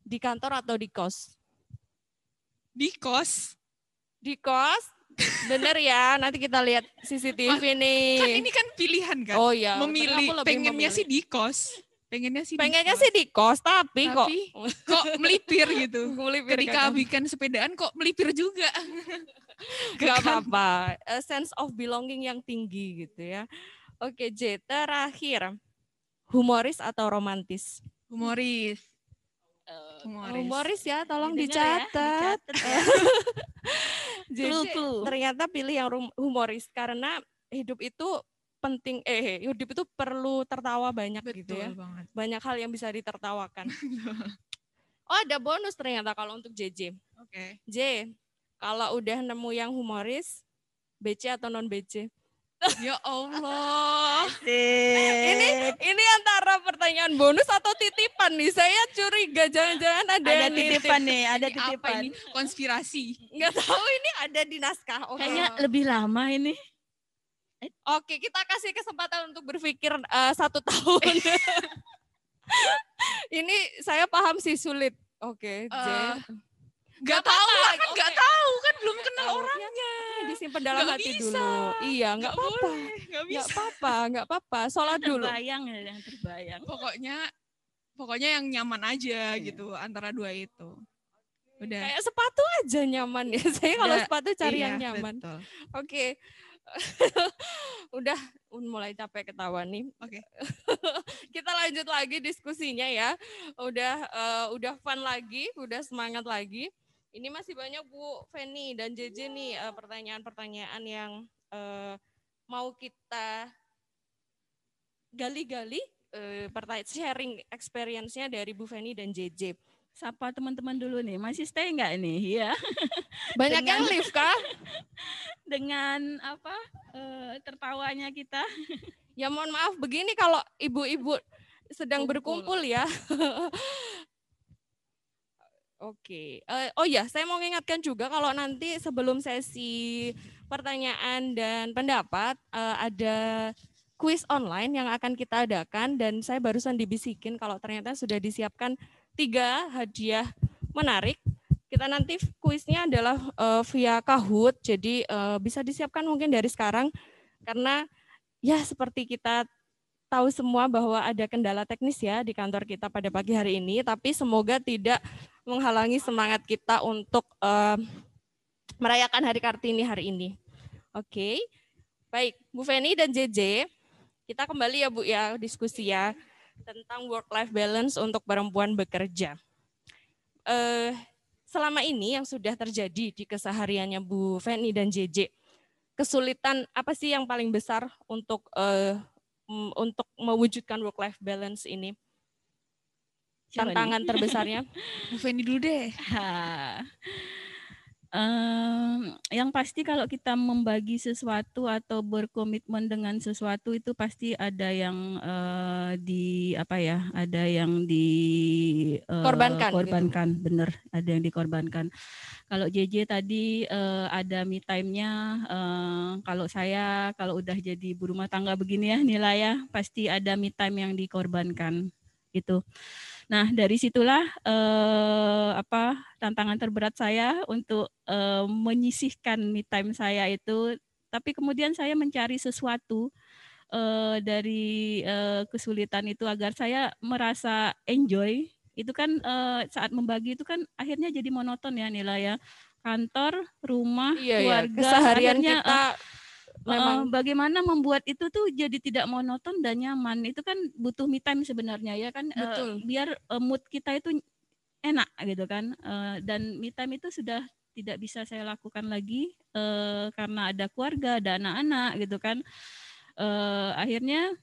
Di kantor atau di kos? Di kos. Di kos. Bener ya, nanti kita lihat CCTV nih. Kan ini kan pilihan kan? Oh iya. Memilih, Aku lebih pengennya memilih. sih di kos. Pengennya sih di kos, tapi kok melipir gitu. melipir Ketika kan? weekend sepedaan kok melipir juga. Gak apa-apa. A sense of belonging yang tinggi gitu ya. Oke, J. Terakhir. Humoris atau romantis? Humoris. Humoris ya, tolong Didengar ya, dicatat. Clue. Ternyata pilih yang humoris karena hidup itu penting, hidup itu perlu tertawa banyak gitu ya. Banget. Banyak hal yang bisa ditertawakan. Oh, ada bonus ternyata kalau untuk JJ. Oke. J, kalau udah nemu yang humoris, BC atau non BC? Ya Allah. Ini antara pertanyaan bonus atau titipan nih. Saya curiga jangan-jangan ada titipan nih, ada Ini titipan. apa ini? Konspirasi. Nggak tahu ini ada di naskah. Oke. Kayaknya lebih lama ini. Oke, kita kasih kesempatan untuk berpikir 1 tahun. Ini saya paham sih sulit. Oke, J. Gak tahu lah kan, gak tahu kan belum kenal orangnya. Disimpan dalam hati dulu. Iya, nggak apa-apa. Nggak apa-apa. Sholat dulu. Yang terbayang. Pokoknya yang nyaman aja gitu antara dua itu. Udah. Kayak sepatu aja nyaman ya. Saya kalau sepatu cari yang nyaman. Betul. Oke. Udah mulai capek ketawa nih. Oke. Kita lanjut lagi diskusinya ya. Udah fun lagi, udah semangat lagi. Ini masih banyak Bu Feni dan JJ nih pertanyaan-pertanyaan yang mau kita gali-gali, sharing experience-nya dari Bu Feni dan JJ. Sapa teman-teman dulu nih, masih stay nggak nih? Iya. Banyak yang live kah? Dengan tertawanya kita. Ya mohon maaf, begini kalau ibu-ibu sedang berkumpul ya. Oke. Oh ya, saya mau mengingatkan juga kalau nanti sebelum sesi pertanyaan dan pendapat ada kuis online yang akan kita adakan dan saya barusan dibisikin kalau ternyata sudah disiapkan 3 hadiah menarik. Kita nanti kuisnya adalah via Kahoot, jadi bisa disiapkan mungkin dari sekarang karena ya seperti kita tahu semua bahwa ada kendala teknis ya di kantor kita pada pagi hari ini, tapi semoga tidak menghalangi semangat kita untuk merayakan Hari Kartini hari ini. Oke, baik Bu Feni dan JJ, kita kembali ya Bu ya diskusi ya tentang work-life balance untuk perempuan bekerja. Selama ini yang sudah terjadi di kesehariannya Bu Feni dan JJ, kesulitan apa sih yang paling besar untuk mewujudkan work-life balance ini? Tantangan terbesarnya? Bu Feni dulu deh. Yang pasti kalau kita membagi sesuatu atau berkomitmen dengan sesuatu itu pasti ada yang ada yang dikorbankan, gitu. Bener, ada yang dikorbankan. Kalau JJ tadi ada me time-nya, kalau saya kalau udah jadi ibu rumah tangga begini ya nilai ya pasti ada me time yang dikorbankan gitu. Nah dari situlah tantangan terberat saya untuk menyisihkan me time saya itu. Tapi kemudian saya mencari sesuatu dari kesulitan itu agar saya merasa enjoy. Itu kan saat membagi itu kan akhirnya jadi monoton ya nilai ya. Kantor, rumah, keluarga. Keseharian akhirnya, kita memang bagaimana membuat itu tuh jadi tidak monoton dan nyaman. Itu kan butuh me time sebenarnya ya kan. Biar mood kita itu enak gitu kan. Dan me time itu sudah tidak bisa saya lakukan lagi karena ada keluarga, ada anak-anak gitu kan. Akhirnya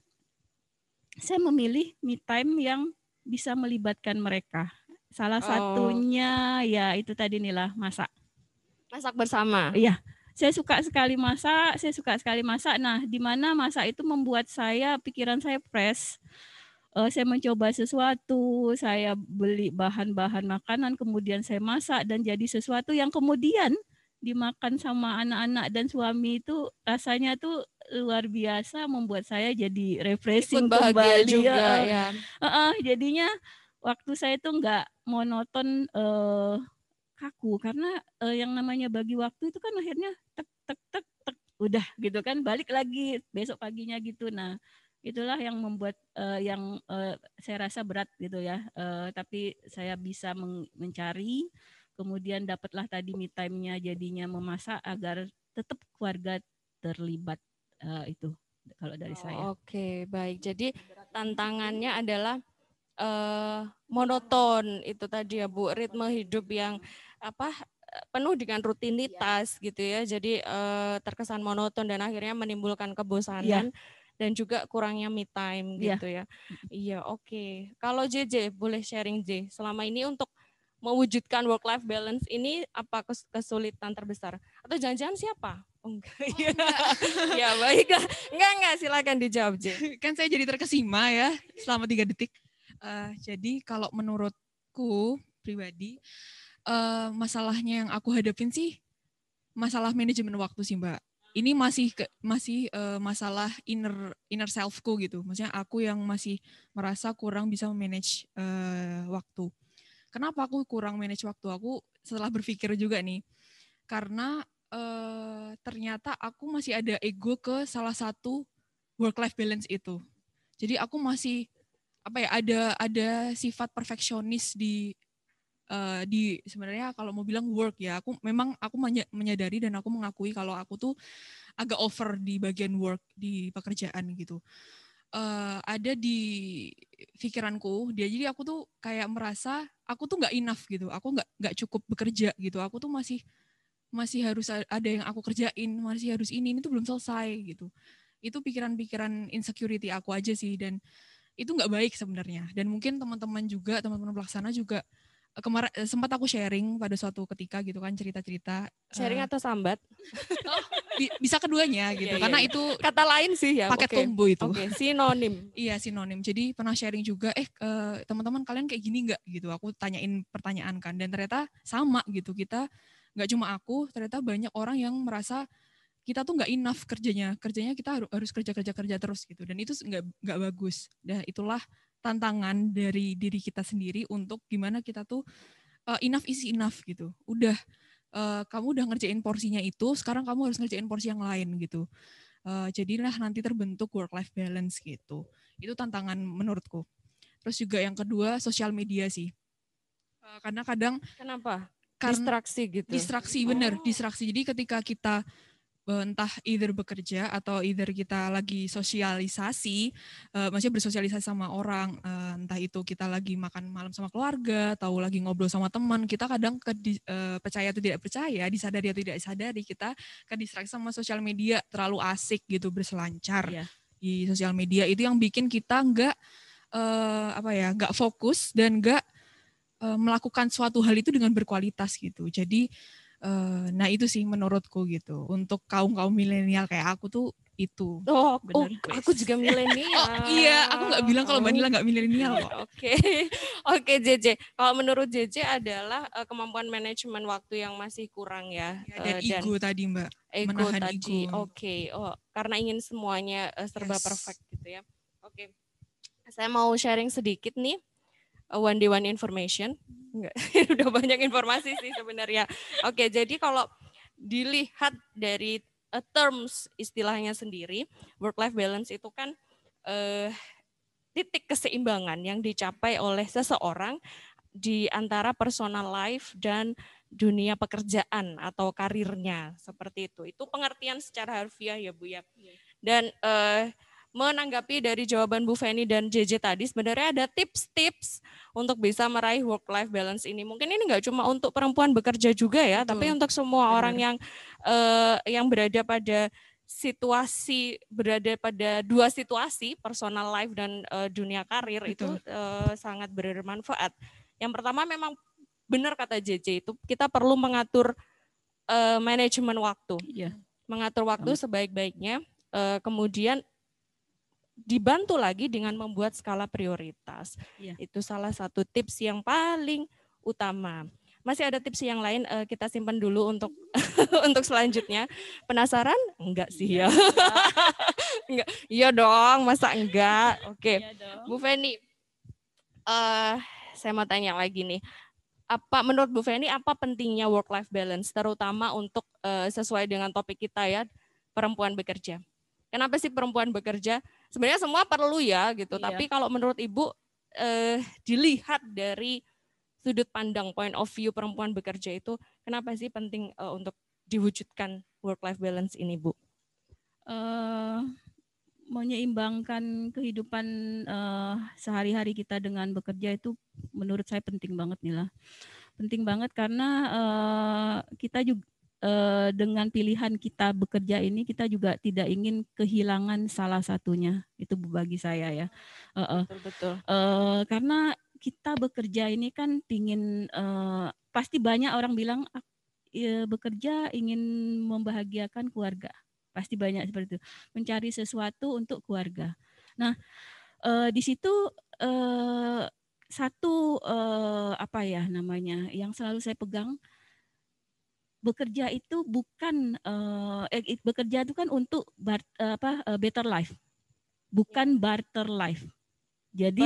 saya memilih me time yang bisa melibatkan mereka. Salah satunya ya itu tadi nih masak. Masak bersama. Iya. Saya suka sekali masak. Nah, di mana masak itu membuat pikiran saya fresh. Saya mencoba sesuatu, saya beli bahan-bahan makanan, kemudian saya masak dan jadi sesuatu yang kemudian dimakan sama anak-anak dan suami itu rasanya tuh luar biasa, membuat saya jadi refreshing kembali juga ya. Jadinya waktu saya tuh nggak monoton kaku karena yang namanya bagi waktu itu kan akhirnya tek udah gitu kan, balik lagi besok paginya gitu. Nah itulah yang membuat saya rasa berat gitu ya, tapi saya bisa mencari, kemudian dapatlah tadi me time-nya jadinya memasak agar tetap keluarga terlibat, itu kalau dari saya. Oke, baik. Jadi tantangannya adalah monoton itu tadi ya Bu, ritme hidup yang penuh dengan rutinitas gitu ya. Jadi terkesan monoton dan akhirnya menimbulkan kebosanan. dan juga kurangnya me time gitu ya. Iya, oke. Kalau JJ boleh sharing J, selama ini untuk mewujudkan work life balance ini apa kesulitan terbesar? Atau jangan-jangan siapa? Oh enggak. Ya baiklah. Enggak, silakan dijawab J. Kan saya jadi terkesima ya selama 3 detik. Jadi kalau menurutku pribadi, masalahnya yang aku hadapin sih masalah manajemen waktu sih Mbak. Ini masih masalah inner selfku gitu. Maksudnya aku yang masih merasa kurang bisa manage waktu. Kenapa aku kurang manage waktu? Aku setelah berpikir juga nih, karena ternyata aku masih ada ego ke salah satu work-life balance itu. Jadi aku masih ada sifat perfeksionis di sebenarnya kalau mau bilang work ya, aku menyadari dan aku mengakui kalau aku tuh agak over di bagian work di pekerjaan gitu. Ada di pikiranku jadi aku tuh kayak merasa aku tuh nggak enough gitu, aku nggak cukup bekerja gitu, aku tuh masih harus ada yang aku kerjain, masih harus ini tuh belum selesai gitu. Itu pikiran-pikiran insecurity aku aja sih, dan itu nggak baik sebenarnya. Dan mungkin teman-teman pelaksana juga kemarin sempat aku sharing pada suatu ketika gitu kan, cerita-cerita. Sharing atau sambat? Bisa keduanya gitu, karena itu kata lain sih ya. Paket combo itu. Oke, sinonim. Iya, sinonim. Jadi pernah sharing juga, teman-teman kalian kayak gini nggak gitu? Aku tanyain pertanyaan kan, dan ternyata sama gitu. Kita nggak cuma aku, ternyata banyak orang yang merasa kita tuh nggak enough kerjanya kita harus kerja terus gitu, dan itu nggak bagus. Dan itulah tantangan dari diri kita sendiri untuk gimana kita tuh enough is enough gitu. Udah kamu udah ngerjain porsinya itu, sekarang kamu harus ngerjain porsi yang lain gitu. Jadilah nanti terbentuk work life balance gitu. Itu tantangan menurutku. Terus juga yang kedua sosial media sih. Karena kadang kenapa? Distraksi gitu. Distraksi bener, distraksi. Jadi ketika kita entah either bekerja atau either kita lagi sosialisasi, maksudnya bersosialisasi sama orang, entah itu kita lagi makan malam sama keluarga atau lagi ngobrol sama teman, kita kadang percaya atau tidak percaya, disadari atau tidak sadari, kita kedistraksi sama sosial media, terlalu asik gitu berselancar di sosial media. Itu yang bikin kita nggak fokus dan nggak melakukan suatu hal itu dengan berkualitas gitu. Jadi nah itu sih menurutku gitu. Untuk kaum milenial kayak aku tuh itu. Aku juga milenial. Iya, aku nggak bilang kalau Mbak Nila nggak milenial kok. Oke, JJ. Kalau menurut JJ adalah kemampuan manajemen waktu yang masih kurang ya. Dan ego tadi Mbak. Ego tadi. Oke. Karena ingin semuanya serba perfect gitu ya. Oke. Saya mau sharing sedikit nih. One day one information. Enggak, udah banyak informasi sih sebenarnya. Oke, jadi kalau dilihat dari terms istilahnya sendiri, work life balance itu kan titik keseimbangan yang dicapai oleh seseorang di antara personal life dan dunia pekerjaan atau karirnya, seperti itu. Itu pengertian secara harfiah ya Bu ya. Dan menanggapi dari jawaban Bu Feni dan JJ tadi, sebenarnya ada tips-tips untuk bisa meraih work-life balance ini. Mungkin ini nggak cuma untuk perempuan bekerja juga ya, tapi untuk semua orang yang berada pada dua situasi, personal life dan dunia karir. Betul. Itu sangat bermanfaat. Yang pertama memang benar kata JJ, itu kita perlu mengatur manajemen waktu. Mengatur waktu sebaik-baiknya, kemudian dibantu lagi dengan membuat skala prioritas. Itu salah satu tips yang paling utama. Masih ada tips yang lain, kita simpan dulu untuk untuk selanjutnya. Penasaran? Enggak sih ya. Enggak. Iya dong, masa enggak? Oke. Bu Feni, saya mau tanya lagi nih. Menurut Bu Feni, apa pentingnya work life balance, terutama untuk sesuai dengan topik kita ya, perempuan bekerja? Kenapa sih perempuan bekerja? Sebenarnya semua perlu ya gitu. Tapi kalau menurut Ibu dilihat dari sudut pandang point of view perempuan bekerja itu, kenapa sih penting untuk diwujudkan work life balance ini, Bu? Menyeimbangkan kehidupan sehari-hari kita dengan bekerja itu menurut saya penting banget nih lah. Penting banget karena kita juga dengan pilihan kita bekerja ini kita juga tidak ingin kehilangan salah satunya. Itu bagi saya ya. Betul. Karena kita bekerja ini kan pasti banyak orang bilang bekerja ingin membahagiakan keluarga. Pasti banyak seperti itu. Mencari sesuatu untuk keluarga. Nah, di situ satu apa ya namanya yang selalu saya pegang, bekerja itu bukan bekerja itu kan untuk better life, bukan barter life. Jadi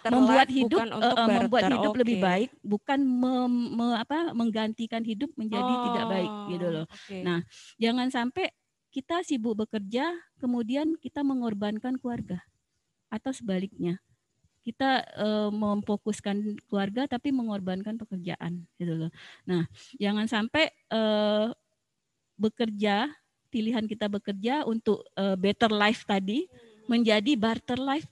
membuat hidup lebih baik, bukan menggantikan hidup menjadi tidak baik gitu loh. Nah, jangan sampai kita sibuk bekerja kemudian kita mengorbankan keluarga atau sebaliknya. Kita memfokuskan keluarga tapi mengorbankan pekerjaan gitu loh. Nah, jangan sampai pilihan kita bekerja untuk better life tadi menjadi barter life,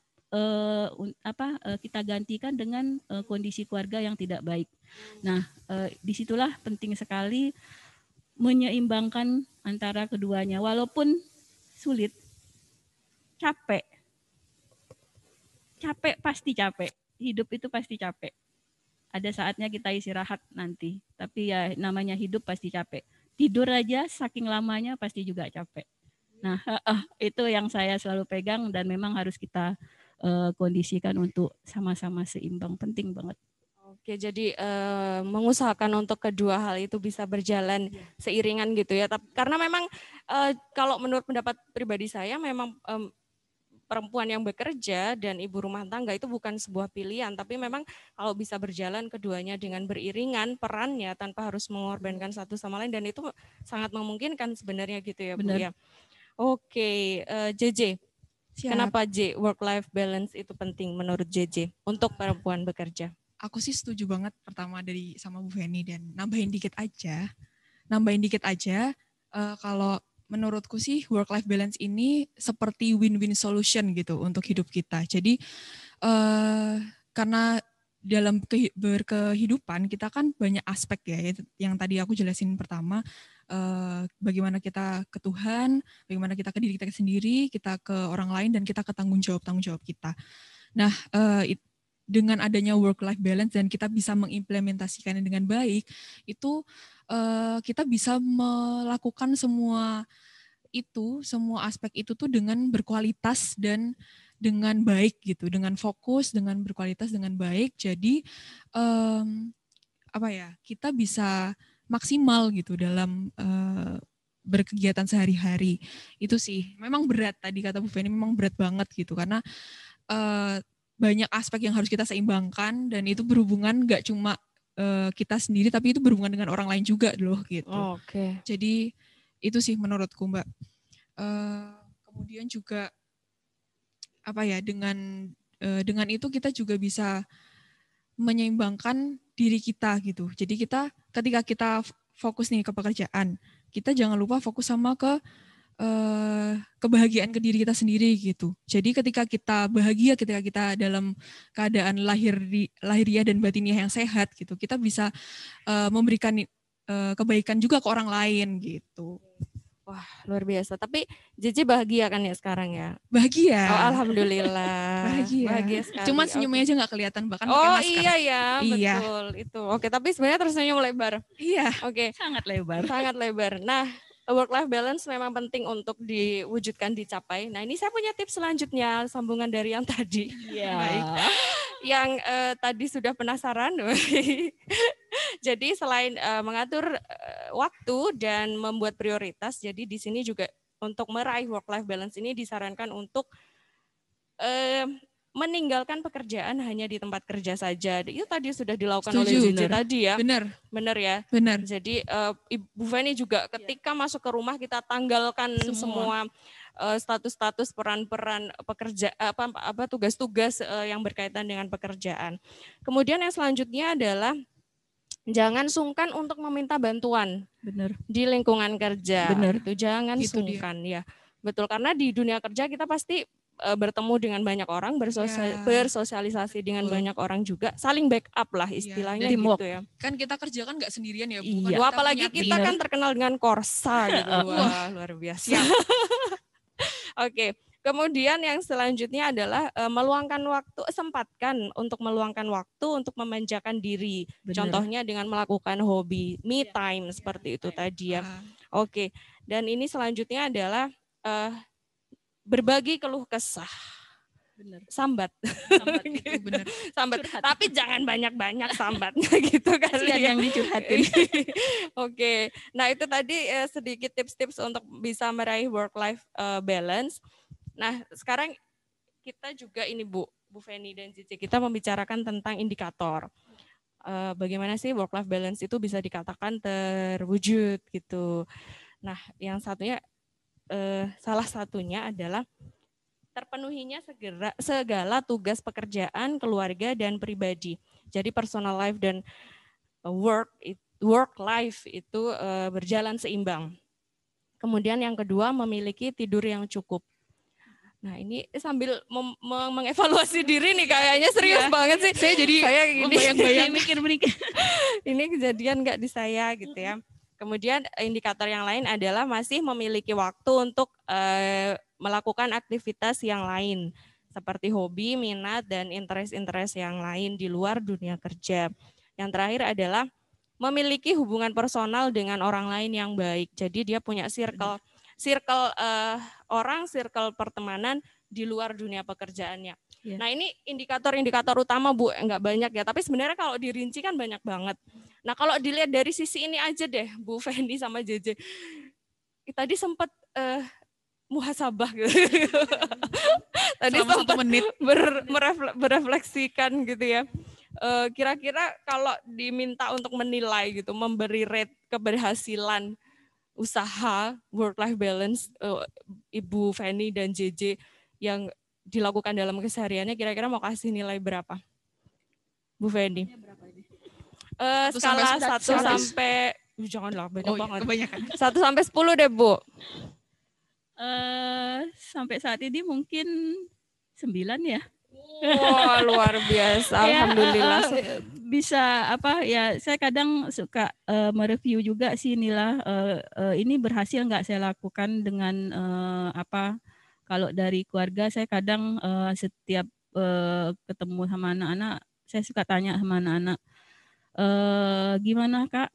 kita gantikan dengan kondisi keluarga yang tidak baik. Nah, disitulah penting sekali menyeimbangkan antara keduanya, walaupun sulit, capek pasti capek. Hidup itu pasti capek. Ada saatnya kita istirahat nanti. Tapi ya namanya hidup pasti capek. Tidur aja saking lamanya pasti juga capek. Nah, itu yang saya selalu pegang dan memang harus kita kondisikan untuk sama-sama seimbang. Penting banget. Oke, jadi mengusahakan untuk kedua hal itu bisa berjalan seiringan gitu ya. Karena memang kalau menurut pendapat pribadi saya memang perempuan yang bekerja dan ibu rumah tangga itu bukan sebuah pilihan, tapi memang kalau bisa berjalan keduanya dengan beriringan perannya tanpa harus mengorbankan satu sama lain, dan itu sangat memungkinkan sebenarnya gitu ya. Benar. Bu ya. Oke, JJ, Siap. kenapa J work-life balance itu penting menurut JJ untuk perempuan bekerja? Aku sih setuju banget pertama sama Bu Feni, dan nambahin dikit aja kalau menurutku sih work-life balance ini seperti win-win solution gitu untuk hidup kita. Jadi karena dalam berkehidupan kita kan banyak aspek ya, yang tadi aku jelasin pertama, bagaimana kita ke Tuhan, bagaimana kita ke diri kita sendiri, kita ke orang lain, dan kita ke tanggung jawab kita. Nah, dengan adanya work-life balance dan kita bisa mengimplementasikannya dengan baik, itu kita bisa melakukan semua aspek itu tuh dengan berkualitas dan dengan baik gitu, dengan fokus, dengan berkualitas, dengan baik. Jadi kita bisa maksimal gitu dalam berkegiatan sehari-hari. Itu sih memang berat, tadi kata Bu Feni, memang berat banget gitu, karena banyak aspek yang harus kita seimbangkan, dan itu berhubungan gak cuma kita sendiri, tapi itu berhubungan dengan orang lain juga loh gitu. Oke. Jadi itu sih menurutku, Mbak. Kemudian juga dengan itu kita juga bisa menyeimbangkan diri kita gitu. Jadi ketika kita fokus nih ke pekerjaan, kita jangan lupa fokus sama ke kebahagiaan ke diri kita sendiri gitu. Jadi ketika kita bahagia, ketika kita dalam keadaan lahiriah dan batiniah yang sehat gitu, kita bisa memberikan kebaikan juga ke orang lain gitu. Wah, luar biasa. Tapi JJ bahagia kan ya sekarang ya? Bahagia. Oh, alhamdulillah. Bahagia sekali. Cuman senyumnya aja nggak kelihatan, bahkan pakai masker. Iya ya, betul itu. Oke, tapi sebenarnya tersenyum lebar. Iya. Oke. Sangat lebar. Sangat lebar. Nah, work-life balance memang penting untuk diwujudkan, dicapai. Nah, ini saya punya tips selanjutnya, sambungan dari yang tadi. Iya. Baik. Yang tadi sudah penasaran. Jadi selain mengatur waktu dan membuat prioritas, jadi di sini juga untuk meraih work-life balance ini disarankan untuk meninggalkan pekerjaan hanya di tempat kerja saja. Itu tadi sudah dilakukan oleh JJ tadi ya. Benar ya. Benar. Jadi Ibu Feni juga ketika masuk ke rumah kita tanggalkan semua status-status peran-peran pekerja, tugas-tugas yang berkaitan dengan pekerjaan. Kemudian yang selanjutnya adalah jangan sungkan untuk meminta bantuan. Benar. Di lingkungan kerja. Benar. Itu jangan gitu sungkan ya. Betul, karena di dunia kerja kita pasti bertemu dengan banyak orang, bersosialisasi dengan banyak orang juga, saling backup lah istilahnya gitu ya. Kan kita kerja kan nggak sendirian ya, Bu. Iya. Apalagi kita kan terkenal dengan Korsa gitu. Wah, luar biasa. Oke. Kemudian yang selanjutnya adalah sempatkan untuk meluangkan waktu untuk memanjakan diri. Bener. Contohnya dengan melakukan hobi, me time seperti itu tadi ya. Oke. Dan ini selanjutnya adalah berbagi keluh kesah. Bener. Sambat itu bener. Sambat. Tapi jangan banyak-banyak sambatnya gitu kali ya. Yang dicurhatin. Oke. Nah, itu tadi sedikit tips-tips untuk bisa meraih work life balance. Nah, sekarang kita juga ini Bu Feni dan Cici, kita membicarakan tentang indikator. Bagaimana sih work life balance itu bisa dikatakan terwujud gitu. Nah, yang satunya salah satunya adalah terpenuhinya segala tugas pekerjaan, keluarga dan pribadi. Jadi personal life dan work life itu berjalan seimbang. Kemudian yang kedua, memiliki tidur yang cukup. Nah, ini sambil mengevaluasi diri nih, kayaknya serius banget sih. Saya jadi bayang-bayang mikir-mikir. Ini kejadian nggak di saya gitu ya. Kemudian indikator yang lain adalah masih memiliki waktu untuk melakukan aktivitas yang lain seperti hobi, minat, dan interest yang lain di luar dunia kerja. Yang terakhir adalah memiliki hubungan personal dengan orang lain yang baik. Jadi dia punya circle orang, circle pertemanan di luar dunia pekerjaannya. Yeah. Nah, ini indikator-indikator utama Bu, enggak banyak ya, tapi sebenarnya kalau dirinci kan banyak banget. Nah, kalau dilihat dari sisi ini aja deh Bu Feni sama JJ. Tadi sempat muhasabah gitu. Tadi sempat berefleksikan gitu ya. Kira-kira kalau diminta untuk menilai gitu, memberi rate keberhasilan usaha work life balance Ibu Feni dan JJ yang dilakukan dalam kesehariannya, kira-kira mau kasih nilai berapa? Bu Feni. Skala 1 sampai janganlah banyak banget. Kebanyakan. 1 sampai 10 deh, Bu. Sampai saat ini mungkin 9 ya. Wah, luar biasa. Alhamdulillah. Bisa saya kadang suka mereview juga sih Nila, ini berhasil nggak saya lakukan dengan kalau dari keluarga saya kadang setiap ketemu sama anak-anak saya suka tanya sama anak-anak, gimana Kak,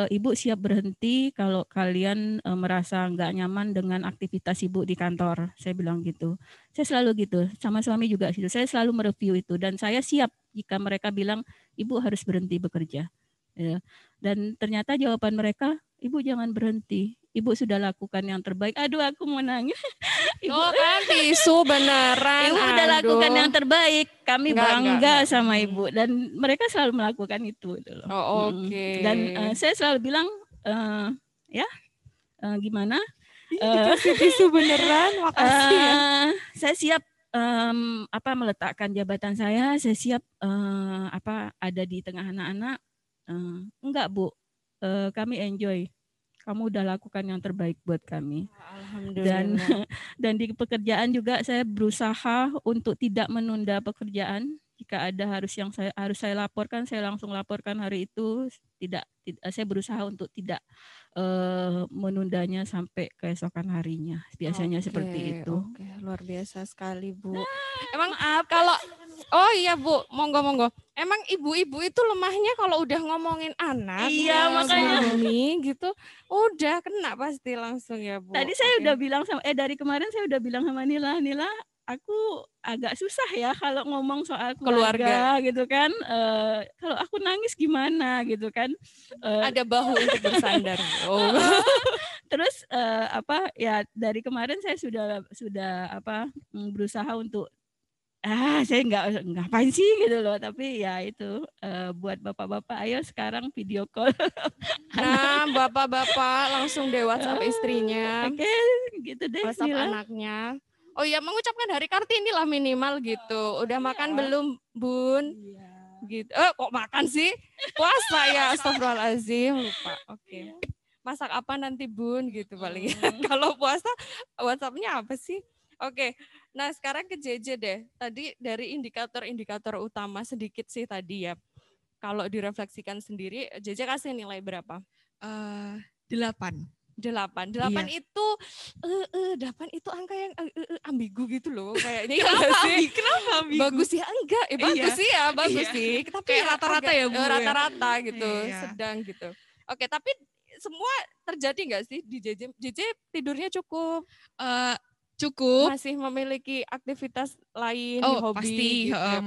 Ibu siap berhenti kalau kalian merasa nggak nyaman dengan aktivitas Ibu di kantor. Saya bilang gitu. Saya selalu gitu, sama suami juga gitu. Saya selalu mereview itu dan saya siap jika mereka bilang Ibu harus berhenti bekerja. Ya. Dan ternyata jawaban mereka, Ibu jangan berhenti. Ibu sudah lakukan yang terbaik. Aduh, aku mau nangis. Ibu, kan tisu beneran. Ibu udah lakukan yang terbaik. Kami bangga sama Ibu dan mereka selalu melakukan itu. Gitu loh. Oke. Dan saya selalu bilang, gimana? Dikasih tisu beneran. Makasih ya. Saya siap meletakkan jabatan saya siap ada di tengah anak-anak. Enggak Bu, kami enjoy. Kamu udah lakukan yang terbaik buat kami. Alhamdulillah. Dan di pekerjaan juga saya berusaha untuk tidak menunda pekerjaan. Jika ada harus saya laporkan, saya langsung laporkan hari itu. Saya berusaha untuk tidak menundanya sampai keesokan harinya. Biasanya seperti itu. Oke, luar biasa sekali Bu. Emang kalau iya Bu, monggo. Emang ibu-ibu itu lemahnya kalau udah ngomongin anak, iya makanya gitu, udah kena pasti langsung ya Bu. Tadi saya udah bilang dari kemarin saya udah bilang sama Nila, aku agak susah ya kalau ngomong soal keluarga gitu kan. Kalau aku nangis gimana gitu kan. Ada bahu untuk bersandar. Terus dari kemarin saya sudah berusaha untuk saya nggak ngapain sih gitu loh, tapi ya itu buat bapak-bapak ayo sekarang video call. Nah, bapak-bapak langsung deh WhatsApp istrinya. Oke, gitu deh. WhatsApp anaknya. Oh iya, mengucapkan Hari Kartini lah minimal gitu. Udah makan belum, Bun? Iya. Gitu. Kok makan sih? Puasa ya, astagfirullahaladzim, lupa. Oke. Masak apa nanti, Bun? Gitu paling. Kalau puasa WhatsApp-nya apa sih? Oke, nah sekarang ke JJ deh. Tadi dari indikator-indikator utama sedikit sih tadi ya. Kalau direfleksikan sendiri, JJ kasih nilai berapa? 8. 8 Iya. itu 8 itu angka yang ambigu gitu loh kayaknya. Kenapa sih? Kenapa ambigu? Bagus ya enggak? Bagus sih ya, bagus Iya. sih. Tapi Kayak rata-rata ya, Bu, ya? rata-rata gitu, Iya. sedang gitu. Oke, tapi semua terjadi nggak sih di JJ? JJ tidurnya cukup? Cukup. Masih memiliki aktivitas lain, Oh, hobi pasti, gitu ya?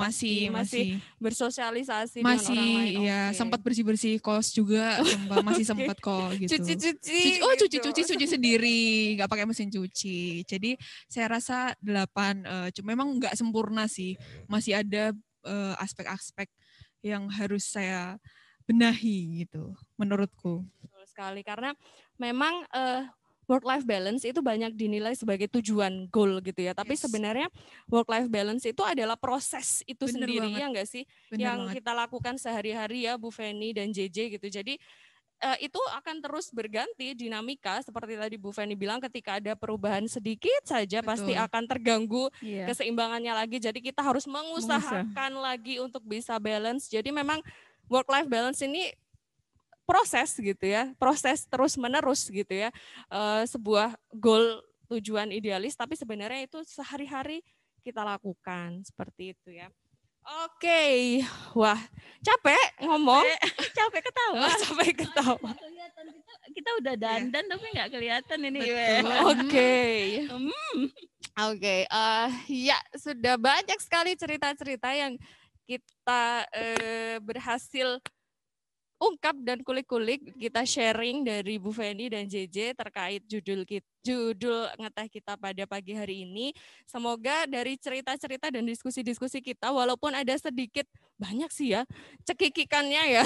masih bersosialisasi dengan orang lain. Iya, Oke. sempat bersih-bersih kos juga, masih sempat kok gitu. Cuci sendiri, nggak pakai mesin cuci. Jadi saya rasa 8, cuma memang nggak sempurna sih, masih ada aspek-aspek yang harus saya benahi gitu, menurutku. Betul sekali, karena memang work-life balance itu banyak dinilai sebagai tujuan, goal gitu ya. Tapi sebenarnya work-life balance itu adalah proses itu Bener sendiri, banget. ya nggak sih? Bener yang banget. kita lakukan sehari-hari ya, Bu Feni dan JJ gitu. Jadi itu akan terus berganti dinamika, seperti tadi Bu Feni bilang, ketika ada perubahan sedikit saja pasti akan terganggu keseimbangannya lagi. Jadi kita harus mengusahakan lagi untuk bisa balance. Jadi memang work-life balance ini proses gitu ya, proses terus menerus gitu ya, sebuah goal, tujuan idealis, tapi sebenarnya itu sehari-hari kita lakukan seperti itu ya. Oke, wah capek ngomong, capek ketawa. Capek ketawa. Kita udah dandan tapi nggak kelihatan ini. Oke, ya sudah banyak sekali cerita-cerita yang kita berhasil ungkap dan kulik-kulik, kita sharing dari Bu Feni dan JJ terkait judul ngeteh kita pada pagi hari ini. Semoga dari cerita-cerita dan diskusi-diskusi kita, walaupun ada sedikit, banyak sih ya cekikikannya ya,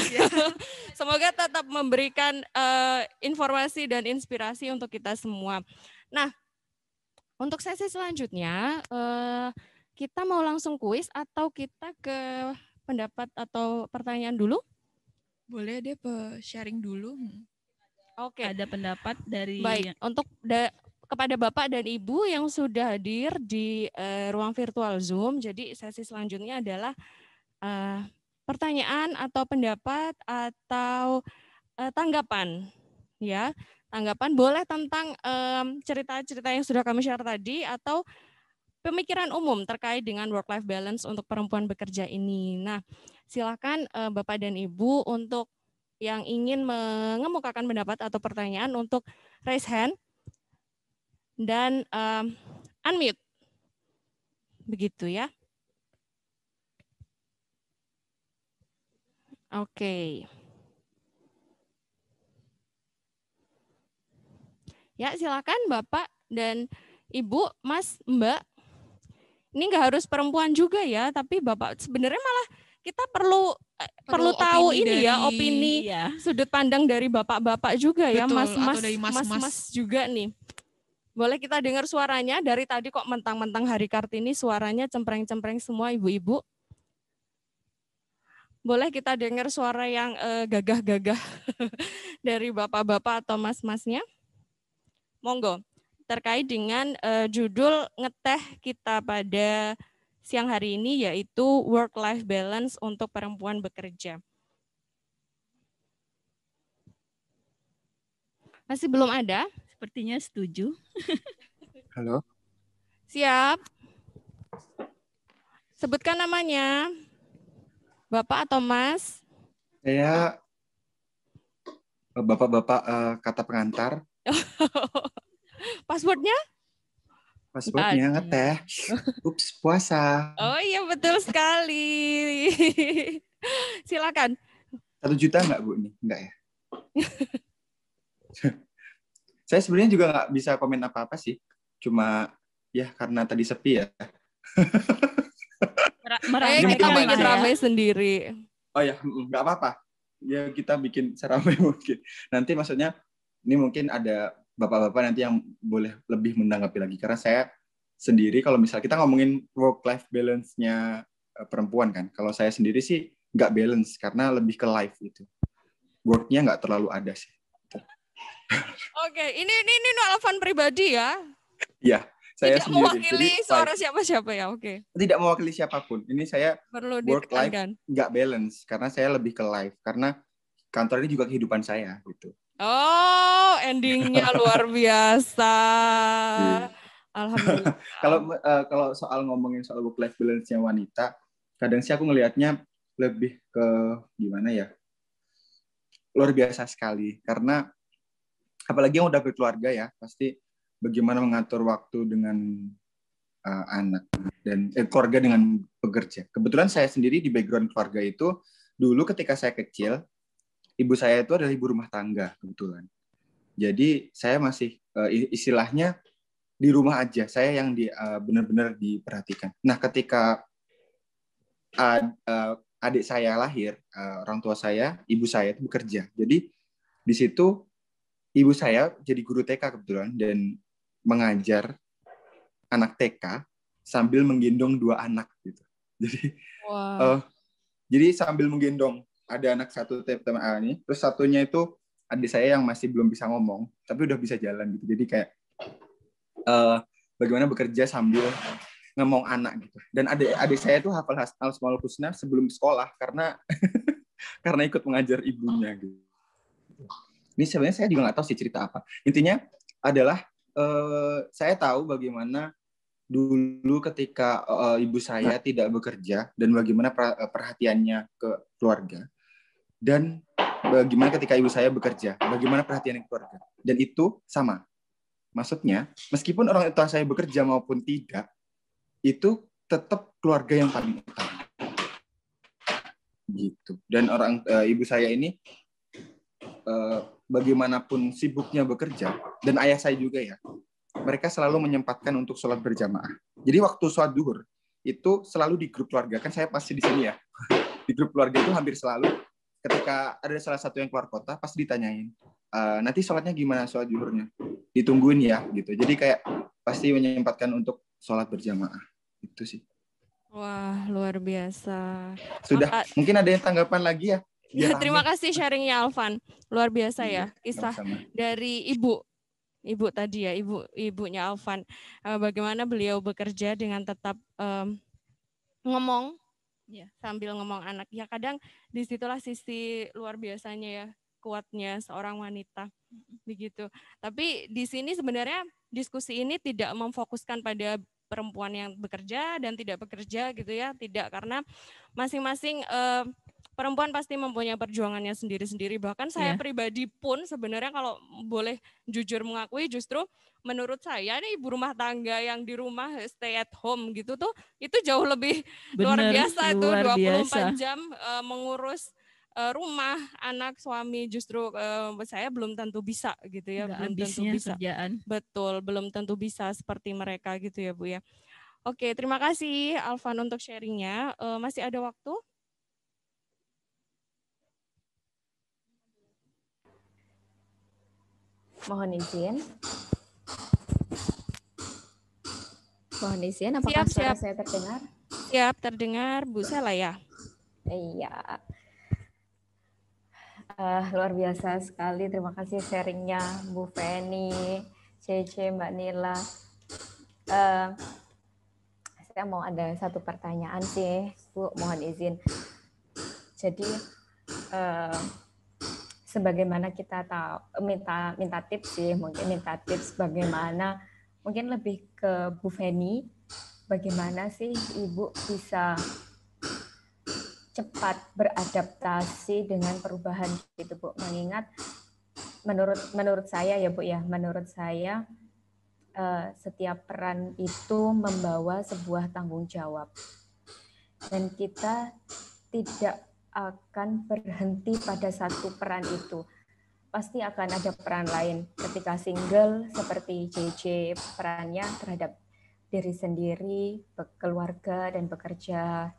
semoga tetap memberikan informasi dan inspirasi untuk kita semua. Nah, untuk sesi selanjutnya, kita mau langsung kuis atau kita ke pendapat atau pertanyaan dulu? Boleh deh sharing dulu. Oke. Ada pendapat dari. Baik, untuk kepada Bapak dan Ibu yang sudah hadir di ruang virtual Zoom, jadi sesi selanjutnya adalah pertanyaan atau pendapat atau tanggapan, ya. Tanggapan boleh tentang cerita-cerita yang sudah kami share tadi atau pemikiran umum terkait dengan work-life balance untuk perempuan bekerja ini. Nah, silakan Bapak dan Ibu untuk yang ingin mengemukakan pendapat atau pertanyaan untuk raise hand dan unmute. Begitu ya. Oke. Ya, silakan Bapak dan Ibu, Mas, Mbak. Ini nggak harus perempuan juga ya, tapi Bapak sebenarnya malah kita perlu tahu ini ya, opini sudut pandang dari bapak-bapak juga ya, mas-mas juga nih. Boleh kita dengar suaranya, dari tadi kok mentang-mentang Hari Kartini suaranya cempreng-cempreng semua ibu-ibu. Boleh kita dengar suara yang gagah-gagah dari bapak-bapak atau mas-masnya? Monggo, terkait dengan judul ngeteh kita pada siang hari ini, yaitu work-life balance untuk perempuan bekerja. Masih belum ada? Sepertinya setuju. Halo. Siap. Sebutkan namanya. Bapak atau Mas? Saya bapak-bapak kata pengantar. Passwordnya? Passwordnya ngeteh. Ups, puasa. Oh iya, betul sekali. Silakan. 1 juta nggak, Bu? Nih, enggak ya? Saya sebenarnya juga nggak bisa komen apa-apa sih. Cuma ya karena tadi sepi ya. Kita bikin ramai sendiri. Oh ya, nggak apa-apa. Ya kita bikin seramai mungkin. Nanti maksudnya ini mungkin ada bapak-bapak nanti yang boleh lebih menanggapi lagi. Karena saya sendiri kalau misalnya kita ngomongin work-life balance-nya perempuan kan. Kalau saya sendiri sih nggak balance karena lebih ke life gitu. Work-nya nggak terlalu ada sih. Oke, ini telepon pribadi ya? Iya, saya tidak sendiri. mewakili Jadi, suara siapa-siapa ya, oke. Tidak mewakili siapapun. Ini saya Perlu work life ditekankan. nggak balance karena saya lebih ke live karena kantor ini juga kehidupan saya gitu. Oh, endingnya luar biasa. Alhamdulillah. Kalau soal ngomongin soal work life balance-nya wanita, kadang sih aku ngelihatnya lebih ke gimana ya? Luar biasa sekali karena apalagi yang udah berkeluarga ya, pasti bagaimana mengatur waktu dengan anak dan keluarga dengan pekerja. Kebetulan saya sendiri di background keluarga itu dulu ketika saya kecil, ibu saya itu adalah ibu rumah tangga kebetulan. Jadi saya masih istilahnya di rumah aja. Saya yang benar-benar diperhatikan. Nah, ketika adik saya lahir, orang tua saya, ibu saya itu bekerja. Jadi di situ ibu saya jadi guru TK kebetulan dan mengajar anak TK sambil menggendong 2 anak gitu. Jadi Wow. jadi sambil menggendong ada anak satu teman ini, terus satunya itu adik saya yang masih belum bisa ngomong, tapi udah bisa jalan gitu. Jadi kayak bagaimana bekerja sambil ngomong anak gitu. Dan adik saya itu hafal Asmaul Husna sebelum sekolah karena karena ikut mengajar ibunya gitu. Ini sebenarnya saya juga nggak tahu sih cerita apa. Intinya adalah saya tahu bagaimana dulu ketika ibu saya tidak bekerja dan bagaimana perhatiannya ke keluarga. Dan bagaimana ketika ibu saya bekerja, bagaimana perhatian keluarga. Dan itu sama. Maksudnya, meskipun orang tua saya bekerja maupun tidak, itu tetap keluarga yang paling utama. Gitu. Dan ibu saya ini bagaimanapun sibuknya bekerja, dan ayah saya juga ya, mereka selalu menyempatkan untuk sholat berjamaah. Jadi waktu sholat duhur, itu selalu di grup keluarga. Kan saya pasti di sini ya. Di grup keluarga itu hampir selalu ketika ada salah satu yang keluar kota pasti ditanyain nanti sholatnya gimana, sholat zuhurnya ditungguin ya gitu. Jadi kayak pasti menyempatkan untuk sholat berjamaah itu sih. Wah, luar biasa. Sudah. Mungkin ada yang tanggapan lagi ya? Ya, terima kasih sharingnya Alvan, luar biasa ya kisah dari ibu tadi ya, ibunya Alvan, bagaimana beliau bekerja dengan tetap ngomong ya, sambil ngomong anak. Ya kadang disitulah sisi luar biasanya ya, kuatnya seorang wanita begitu. Tapi di sini sebenarnya diskusi ini tidak memfokuskan pada perempuan yang bekerja dan tidak bekerja gitu ya, tidak, karena masing-masing perempuan pasti mempunyai perjuangannya sendiri-sendiri. Bahkan saya pribadi pun sebenarnya kalau boleh jujur mengakui, justru menurut saya nih ibu rumah tangga yang di rumah stay at home gitu tuh, itu jauh lebih luar biasa itu 24 jam mengurus rumah, anak, suami. Justru saya belum tentu bisa gitu ya, belum tentu bisa. Kerjaan. Betul, belum tentu bisa seperti mereka gitu ya Bu ya. Oke, terima kasih Alvan untuk sharingnya. Masih ada waktu? Mohon izin, apakah suara saya terdengar? Siap, terdengar Bu Sela ya? Iya. Luar biasa sekali, terima kasih sharingnya Bu Feni, Cece, Mbak Nila. Saya mau ada satu pertanyaan sih, Bu, mohon izin. Jadi sebagaimana kita tahu, minta tips sih, mungkin minta tips bagaimana, mungkin lebih ke Bu Feni, bagaimana sih Ibu bisa cepat beradaptasi dengan perubahan gitu Bu, mengingat menurut saya ya Bu ya, menurut saya setiap peran itu membawa sebuah tanggung jawab dan kita tidak akan berhenti pada satu peran itu. Pasti akan ada peran lain. Ketika single seperti JJ, perannya terhadap diri sendiri, keluarga dan bekerja,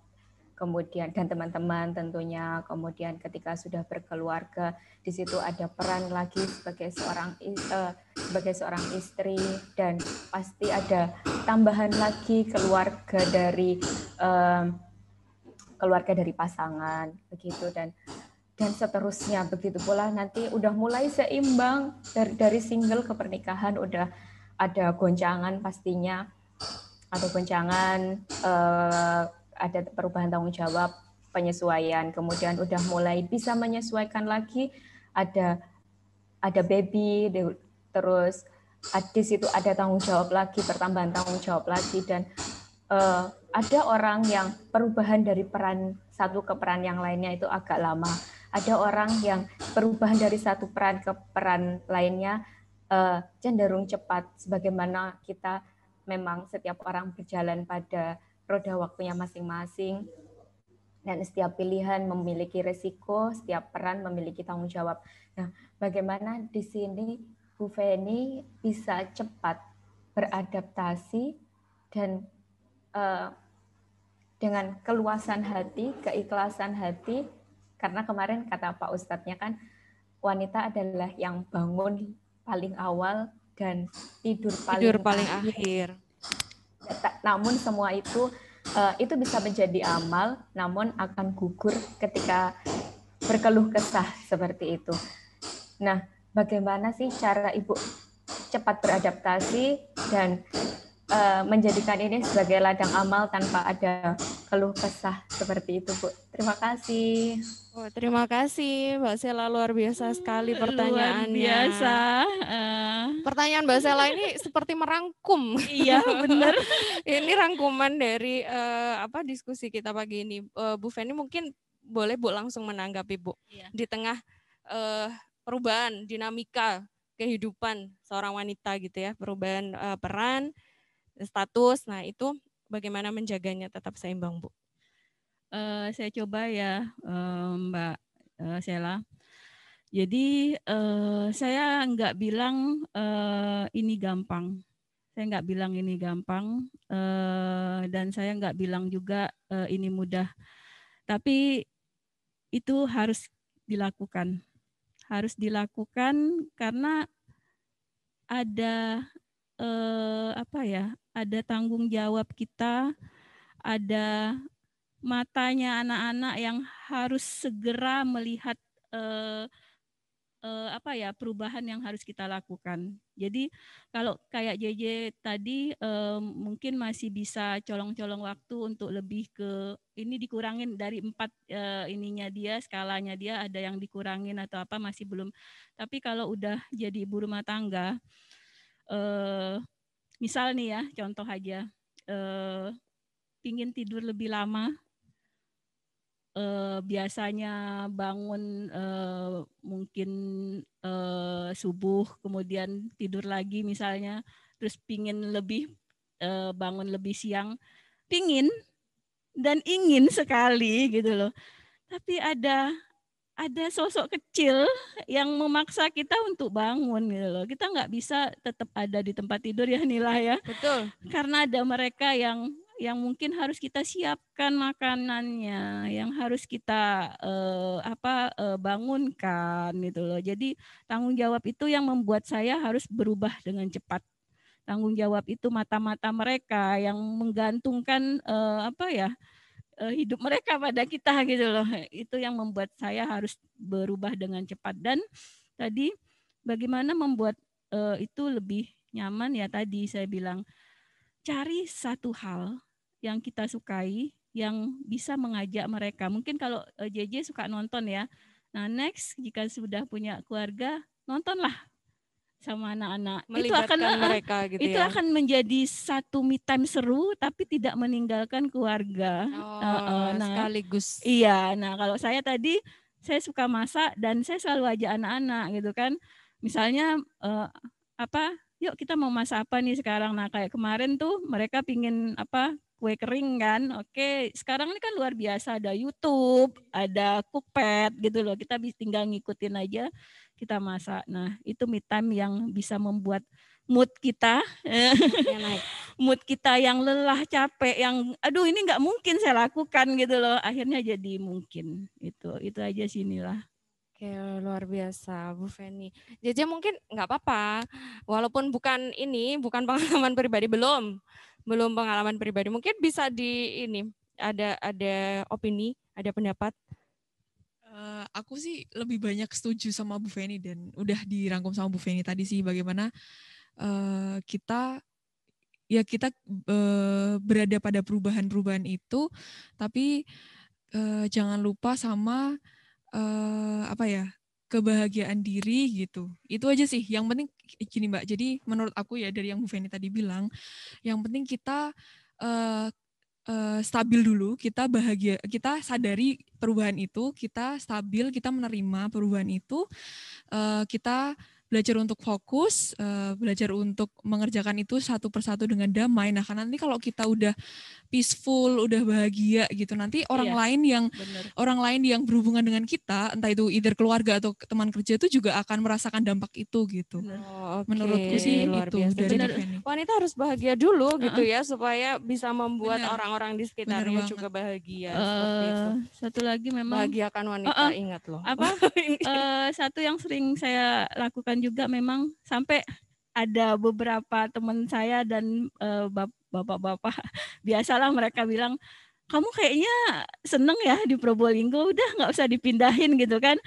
kemudian dan teman-teman tentunya. Kemudian ketika sudah berkeluarga, di situ ada peran lagi sebagai seorang istri, dan pasti ada tambahan lagi keluarga dari pasangan begitu, dan seterusnya begitu pula. Nanti udah mulai seimbang dari single ke pernikahan, udah ada goncangan pastinya, ada goncangan, ada perubahan tanggung jawab, penyesuaian, kemudian udah mulai bisa menyesuaikan lagi, ada baby, terus di situ ada tanggung jawab lagi, pertambahan tanggung jawab lagi, dan ada orang yang perubahan dari peran satu ke peran yang lainnya itu agak lama. Ada orang yang perubahan dari satu peran ke peran lainnya cenderung cepat, sebagaimana kita memang setiap orang berjalan pada roda waktunya masing-masing, dan setiap pilihan memiliki resiko, setiap peran memiliki tanggung jawab. Nah, bagaimana di sini Bu Feni bisa cepat beradaptasi dan dengan keluasan hati, keikhlasan hati, karena kemarin kata Pak Ustadznya kan, wanita adalah yang bangun paling awal dan tidur paling akhir. Namun semua itu bisa menjadi amal, namun akan gugur ketika berkeluh kesah seperti itu. Nah, bagaimana sih cara Ibu cepat beradaptasi dan menjadikan ini sebagai ladang amal tanpa ada keluh kesah seperti itu, Bu? Terima kasih. Oh, terima kasih Mbak Sela, luar biasa sekali pertanyaannya. Luar biasa. Pertanyaan Mbak Sela ini seperti merangkum. Iya, benar. Ini rangkuman dari diskusi kita pagi ini. Bu Feni mungkin boleh Bu langsung menanggapi, Bu. Iya. Di tengah perubahan dinamika kehidupan seorang wanita gitu ya, perubahan peran, status, nah itu bagaimana menjaganya tetap seimbang, Bu? Saya coba ya, Mbak Sela. Jadi saya nggak bilang ini gampang. Saya nggak bilang ini gampang, dan saya nggak bilang juga ini mudah. Tapi itu harus dilakukan. Harus dilakukan karena ada ada tanggung jawab kita, ada matanya anak-anak yang harus segera melihat perubahan yang harus kita lakukan. Jadi kalau kayak JJ tadi mungkin masih bisa colong-colong waktu untuk lebih ke ini dikurangin dari 4 ininya dia, skalanya dia ada yang dikurangin atau apa masih belum. Tapi kalau udah jadi ibu rumah tangga, misal nih ya contoh aja, pingin tidur lebih lama, biasanya bangun mungkin subuh kemudian tidur lagi misalnya, terus pingin lebih bangun lebih siang, pingin dan ingin sekali gitu loh. Tapi ada sosok kecil yang memaksa kita untuk bangun gitu loh. Kita nggak bisa tetap ada di tempat tidur ya Nila ya. Betul. Karena ada mereka yang mungkin harus kita siapkan makanannya, yang harus kita bangunkan gitu loh. Jadi tanggung jawab itu yang membuat saya harus berubah dengan cepat. Tanggung jawab itu mata-mata mereka yang menggantungkan hidup mereka pada kita gitu loh. Itu yang membuat saya harus berubah dengan cepat. Dan tadi bagaimana membuat itu lebih nyaman ya, tadi saya bilang cari satu hal yang kita sukai yang bisa mengajak mereka. Mungkin kalau JJ suka nonton ya. Nah, next jika sudah punya keluarga, nontonlah sama anak-anak. Melibatkan mereka gitu itu ya. akan menjadi satu me time seru tapi tidak meninggalkan keluarga. Sekaligus. Iya, nah kalau saya tadi saya suka masak dan saya selalu ajak anak-anak gitu kan. Misalnya yuk kita mau masak apa nih sekarang. Nah, kayak kemarin tuh mereka pingin kue kering kan. Oke, sekarang ini kan luar biasa, ada YouTube, ada Cookpad gitu loh. Kita tinggal ngikutin aja, kita masak. Nah, itu me time yang bisa membuat mood kita, mood kita yang lelah, capek, yang aduh ini nggak mungkin saya lakukan gitu loh. Akhirnya jadi mungkin. Itu aja sih Nila. Oke, luar biasa Bu Feni. JJ mungkin nggak apa-apa, walaupun bukan pengalaman pribadi, belum pengalaman pribadi, mungkin bisa ada opini, ada pendapat. Aku sih lebih banyak setuju sama Bu Feni dan udah dirangkum sama Bu Feni tadi sih, bagaimana kita berada pada perubahan-perubahan itu, tapi jangan lupa sama kebahagiaan diri gitu. Itu aja sih. Yang penting gini Mbak. Jadi menurut aku ya dari yang Bu Feni tadi bilang, yang penting kita stabil dulu, kita bahagia, kita sadari perubahan itu, kita stabil, kita menerima perubahan itu, kita belajar untuk fokus, belajar untuk mengerjakan itu satu persatu dengan damai. Nah, karena nanti kalau kita udah peaceful, udah bahagia gitu, nanti orang lain yang berhubungan dengan kita, entah itu either keluarga atau teman kerja itu juga akan merasakan dampak itu gitu. Menurutku sih luar itu biasa. dari Jadi wanita harus bahagia dulu gitu ya supaya bisa membuat orang-orang di sekitarnya juga bahagia. Seperti itu. Satu lagi memang bahagiakan wanita, ingat loh. Satu yang sering saya lakukan juga memang sampai ada beberapa teman saya dan bapak-bapak biasalah mereka bilang, kamu kayaknya seneng ya di Probolinggo, udah nggak usah dipindahin gitu kan.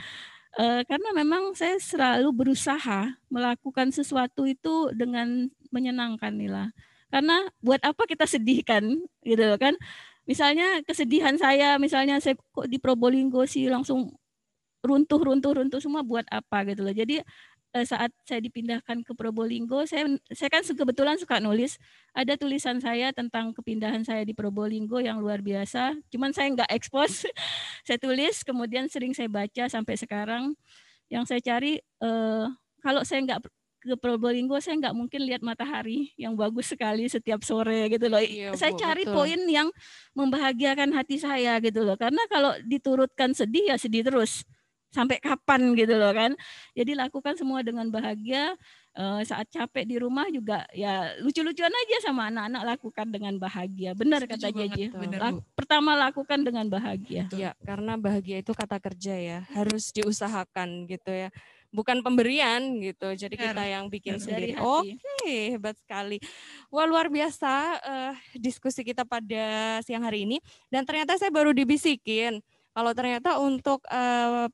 Karena memang saya selalu berusaha melakukan sesuatu itu dengan menyenangkan Nila. Karena buat apa kita sedih kan gitu kan. Misalnya kesedihan saya, misalnya saya kok di Probolinggo sih langsung runtuh semua, buat apa gitu loh. Jadi saat saya dipindahkan ke Probolinggo, saya kan kebetulan suka nulis. Ada tulisan saya tentang kepindahan saya di Probolinggo yang luar biasa. Cuman saya nggak expose. Saya tulis, kemudian sering saya baca sampai sekarang. Yang saya cari, kalau saya nggak ke Probolinggo, saya nggak mungkin lihat matahari yang bagus sekali setiap sore gitu loh. Iya, saya cari poin yang membahagiakan hati saya gitu loh. Karena kalau diturutkan sedih ya sedih terus. Sampai kapan gitu loh kan. Jadi lakukan semua dengan bahagia. Saat capek di rumah juga ya lucu-lucuan aja sama anak-anak, lakukan dengan bahagia. Benar kata Jeje. Pertama lakukan dengan bahagia. Ya, karena bahagia itu kata kerja ya. Harus diusahakan gitu ya. Bukan pemberian gitu. Jadi kita yang bikin sendiri. Oke, hebat sekali. Wah, luar biasa diskusi kita pada siang hari ini. Dan ternyata saya baru dibisikin kalau ternyata untuk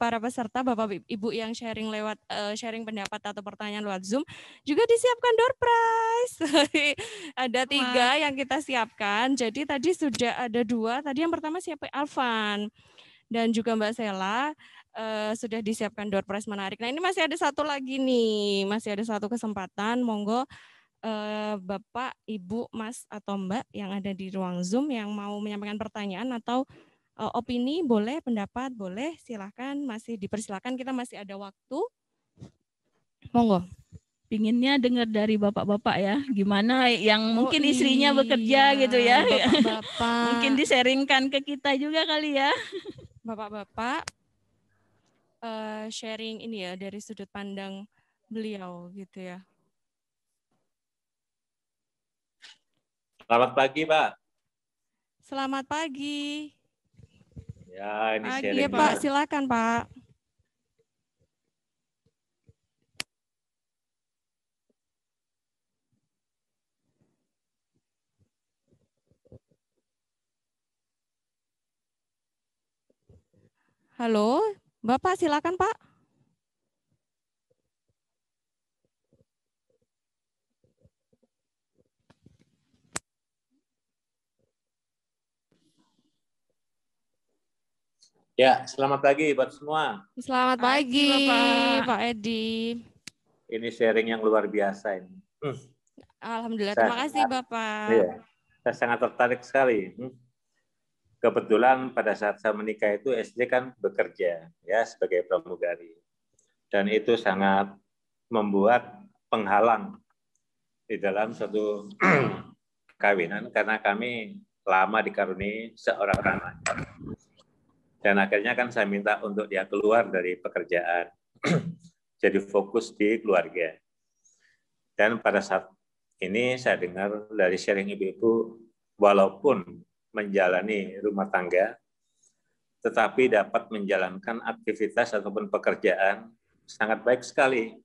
para peserta Bapak Ibu yang sharing lewat sharing pendapat atau pertanyaan lewat Zoom juga disiapkan door prize. Ada 3 yang kita siapkan. Jadi tadi sudah ada 2. Tadi yang pertama siapa? Alvan dan juga Mbak Sela. Sudah disiapkan door prize menarik. Nah, ini masih ada satu lagi nih. Masih ada satu kesempatan. Monggo Bapak, Ibu, Mas atau Mbak yang ada di ruang Zoom yang mau menyampaikan pertanyaan atau opini boleh, pendapat boleh, silahkan, masih dipersilakan, kita masih ada waktu. Monggo. Pinginnya dengar dari bapak-bapak ya, gimana yang mungkin istrinya bekerja gitu ya. Bapak-bapak. Mungkin disaringkan ke kita juga kali ya. Bapak-bapak sharing ini ya dari sudut pandang beliau gitu ya. Selamat pagi, Pak. Selamat pagi. Ya, ini pagi ya, Pak. Silakan, Pak. Halo, Bapak silakan, Pak. Ya, selamat pagi buat semua. Selamat pagi, Pak Edi. Ini sharing yang luar biasa ini. Alhamdulillah, terima kasih Bapak. Iya, saya sangat tertarik sekali. Kebetulan pada saat saya menikah itu SD kan bekerja ya sebagai pramugari. Dan itu sangat membuat penghalang di dalam suatu perkawinan karena kami lama dikaruniai seorang anak. Dan akhirnya kan saya minta untuk dia keluar dari pekerjaan. Jadi fokus di keluarga. Dan pada saat ini saya dengar dari sharing ibu-ibu, walaupun menjalani rumah tangga, tetapi dapat menjalankan aktivitas ataupun pekerjaan sangat baik sekali.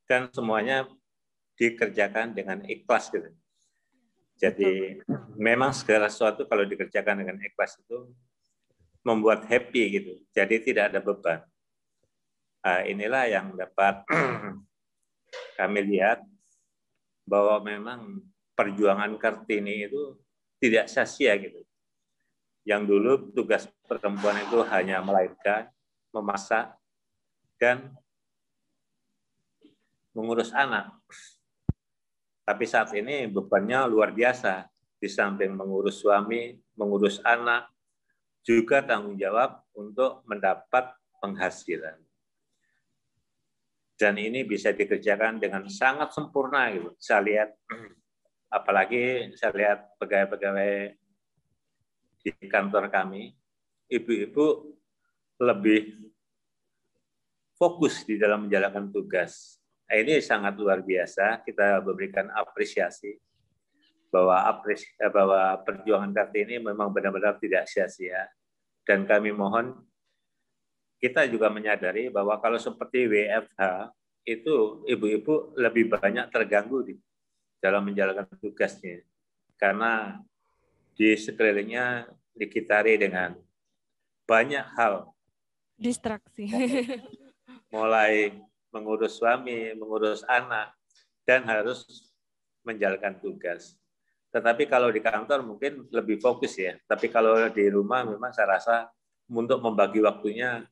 Dan semuanya dikerjakan dengan ikhlas gitu. Jadi memang segala sesuatu kalau dikerjakan dengan ikhlas itu membuat happy gitu. Jadi tidak ada beban. Inilah yang dapat kami lihat bahwa memang perjuangan Kartini itu tidak sia-sia gitu. Yang dulu tugas perempuan itu hanya melahirkan, memasak, dan mengurus anak. Tapi saat ini bebannya luar biasa. Di samping mengurus suami, mengurus anak, juga tanggung jawab untuk mendapat penghasilan. Dan ini bisa dikerjakan dengan sangat sempurna gitu. Saya lihat, apalagi saya lihat pegawai-pegawai di kantor kami, ibu-ibu lebih fokus di dalam menjalankan tugas. Ini sangat luar biasa, kita memberikan apresiasi bahwa perjuangan Kartini memang benar-benar tidak sia-sia. Dan kami mohon, kita juga menyadari bahwa kalau seperti WFH, itu ibu-ibu lebih banyak terganggu dalam menjalankan tugasnya. Karena di sekelilingnya dikitari dengan banyak hal. Distraksi. Mulai mengurus suami, mengurus anak, dan harus menjalankan tugas. Tetapi kalau di kantor mungkin lebih fokus ya. Tapi kalau di rumah memang saya rasa untuk membagi waktunya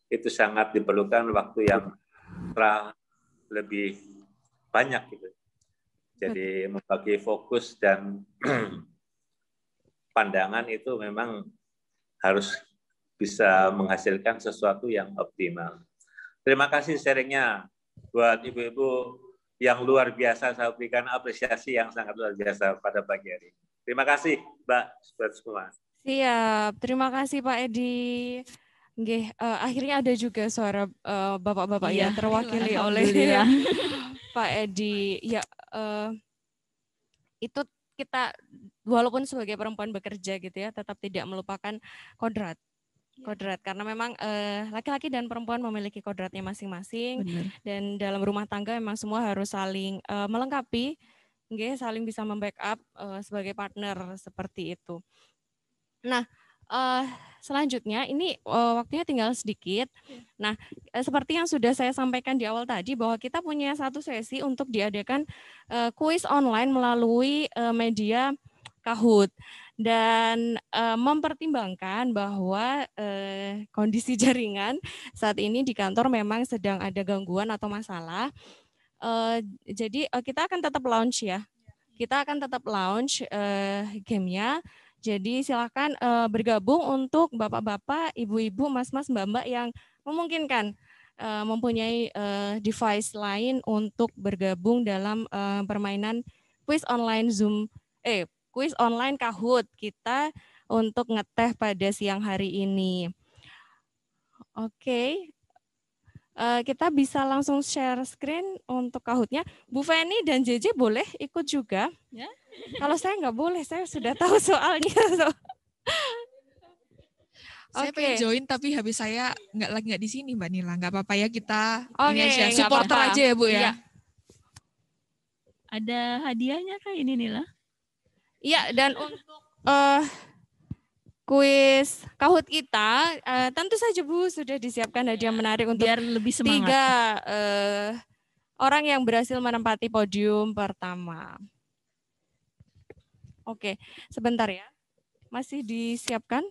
itu sangat diperlukan waktu yang lebih banyak gitu. Jadi membagi fokus dan pandangan itu memang harus bisa menghasilkan sesuatu yang optimal. Terima kasih sharingnya buat ibu-ibu yang luar biasa. Saya berikan apresiasi yang sangat luar biasa pada pagi hari. Terima kasih, Mbak, buat semua. Siap, terima kasih Pak Edi. Nggih, akhirnya ada juga suara bapak-bapak Iya, yang terwakili oleh Pak Edi. Ya, itu kita walaupun sebagai perempuan bekerja gitu ya, tetap tidak melupakan kodrat. Karena memang laki-laki dan perempuan memiliki kodratnya masing-masing. Benar. Dan dalam rumah tangga memang semua harus saling melengkapi, saling bisa membackup sebagai partner seperti itu. Nah, selanjutnya ini waktunya tinggal sedikit. Nah, seperti yang sudah saya sampaikan di awal tadi bahwa kita punya satu sesi untuk diadakan kuis online melalui media Kahoot. Dan mempertimbangkan bahwa kondisi jaringan saat ini di kantor memang sedang ada gangguan atau masalah. Jadi kita akan tetap launch ya. Kita akan tetap launch gamenya. Jadi silakan bergabung untuk bapak-bapak, ibu-ibu, mas-mas, mbak-mbak yang memungkinkan mempunyai device lain untuk bergabung dalam permainan kuis online kuis online Kahoot kita untuk ngeteh pada siang hari ini. Oke. Kita bisa langsung share screen untuk Kahoot-nya. Bu Feni dan JJ boleh ikut juga. Ya. Kalau saya nggak boleh, saya sudah tahu soalnya. Saya pengen join tapi habis saya nggak di sini Mbak Nila. Nggak apa-apa ya, kita ini aja supporter aja ya Bu ya. Iya. Ada hadiahnya kah ini Nila? Iya, dan untuk kuis Kahoot kita, tentu saja Bu sudah disiapkan hadiah menarik untuk biar lebih semangat. 3 orang yang berhasil menempati podium pertama. Oke, sebentar ya, masih disiapkan.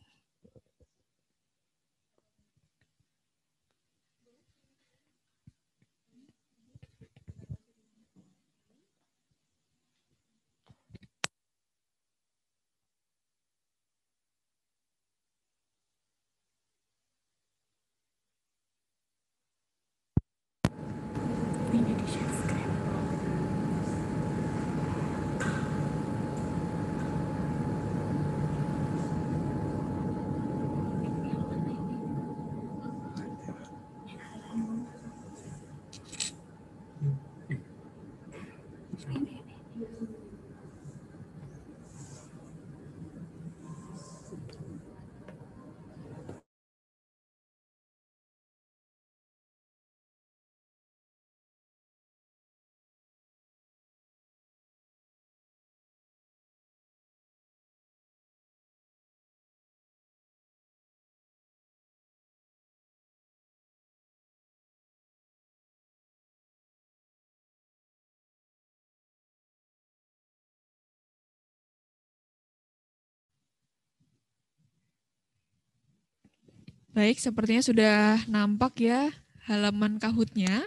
Baik, sepertinya sudah nampak ya halaman Kahoot-nya.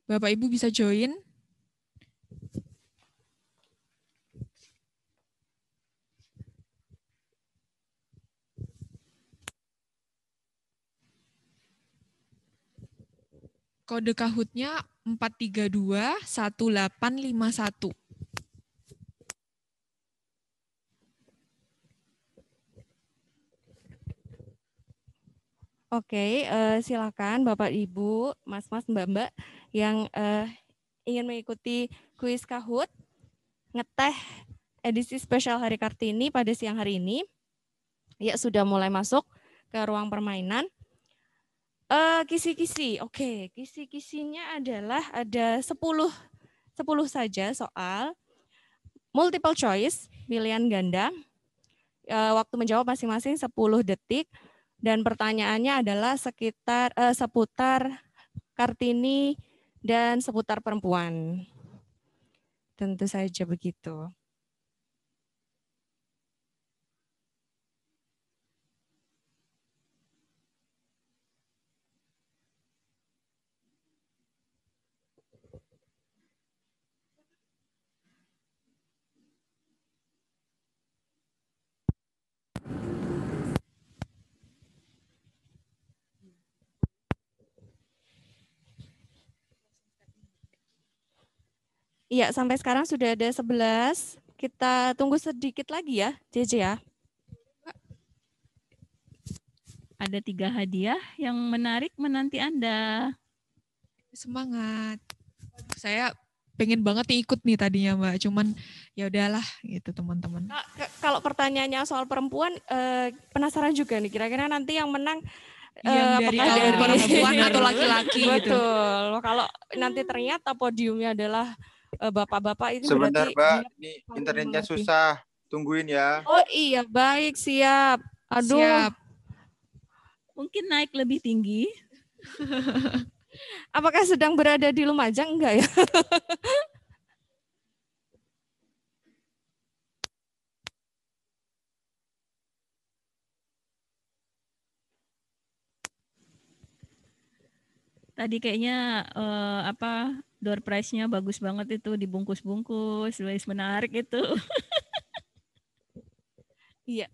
Bapak Ibu bisa join. Kode Kahoot-nya 4321851. Oke, silakan Bapak Ibu, Mas-mas, Mbak-mbak yang ingin mengikuti kuis Kahoot ngeteh edisi spesial Hari Kartini pada siang hari ini. Ya, sudah mulai masuk ke ruang permainan. Kisi-kisi. Oke, kisi-kisinya adalah ada 10 saja soal multiple choice, pilihan ganda. Waktu menjawab masing-masing 10 detik. Dan pertanyaannya adalah seputar Kartini dan seputar perempuan. Tentu saja begitu. Iya, sampai sekarang sudah ada 11. Kita tunggu sedikit lagi ya, JJ ya. Ada 3 hadiah yang menarik menanti Anda. Semangat. Saya pengen banget nih ikut nih tadinya Mbak, cuman ya udahlah gitu teman-teman. Kalau pertanyaannya soal perempuan, penasaran juga nih, kira-kira nanti yang menang yang dari kaum perempuan atau laki-laki gitu. Betul. Kalau nanti ternyata podiumnya adalah bapak-bapak, ini sebentar berarti Mbak, ini internetnya susah. Tungguin ya. Oh iya, baik, siap. Aduh. Siap. Mungkin naik lebih tinggi. Apakah sedang berada di Lumajang? Enggak ya? Tadi kayaknya door prize-nya bagus banget itu, dibungkus-bungkus, menarik itu. Iya.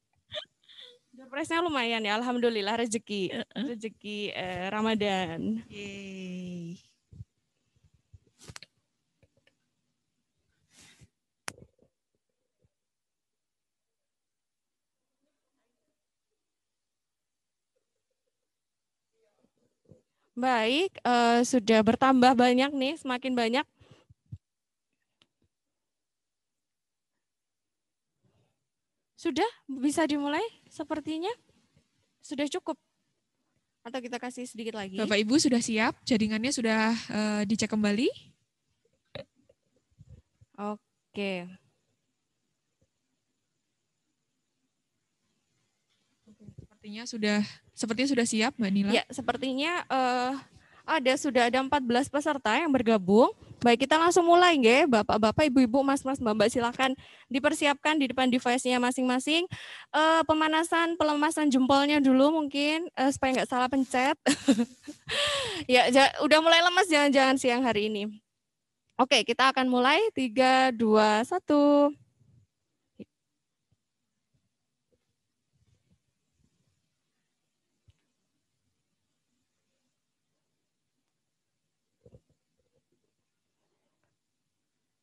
Door prize-nya lumayan ya, alhamdulillah, rezeki Ramadan. Yeay. Baik, sudah bertambah banyak nih, semakin banyak. Sudah bisa dimulai sepertinya? Sudah cukup? Atau kita kasih sedikit lagi? Bapak Ibu sudah siap? Jaringannya sudah dicek kembali? Oke. Sepertinya sudah siap Mbak Nila? Ya, sepertinya sudah ada 14 peserta yang bergabung. Baik, kita langsung mulai nggih, Bapak-bapak, Ibu-ibu, Mas-mas, Mbak-mbak, silakan dipersiapkan di depan device-nya masing-masing. Pelemasan jempolnya dulu mungkin supaya nggak salah pencet. Ya, udah mulai lemas jangan-jangan siang hari ini. Oke, kita akan mulai 3, 2, 1.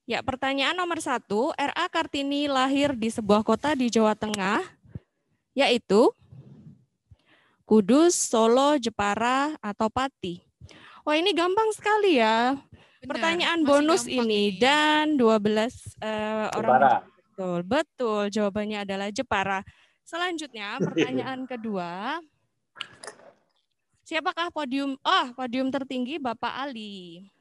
Ya, pertanyaan nomor 1, R.A. Kartini lahir di sebuah kota di Jawa Tengah, yaitu Kudus, Solo, Jepara, atau Pati. Wah, ini gampang sekali ya. Benar, pertanyaan bonus ini. Dan 12 orang. Betul, jawabannya adalah Jepara. Selanjutnya, pertanyaan kedua. Siapakah podium tertinggi Bapak Ali?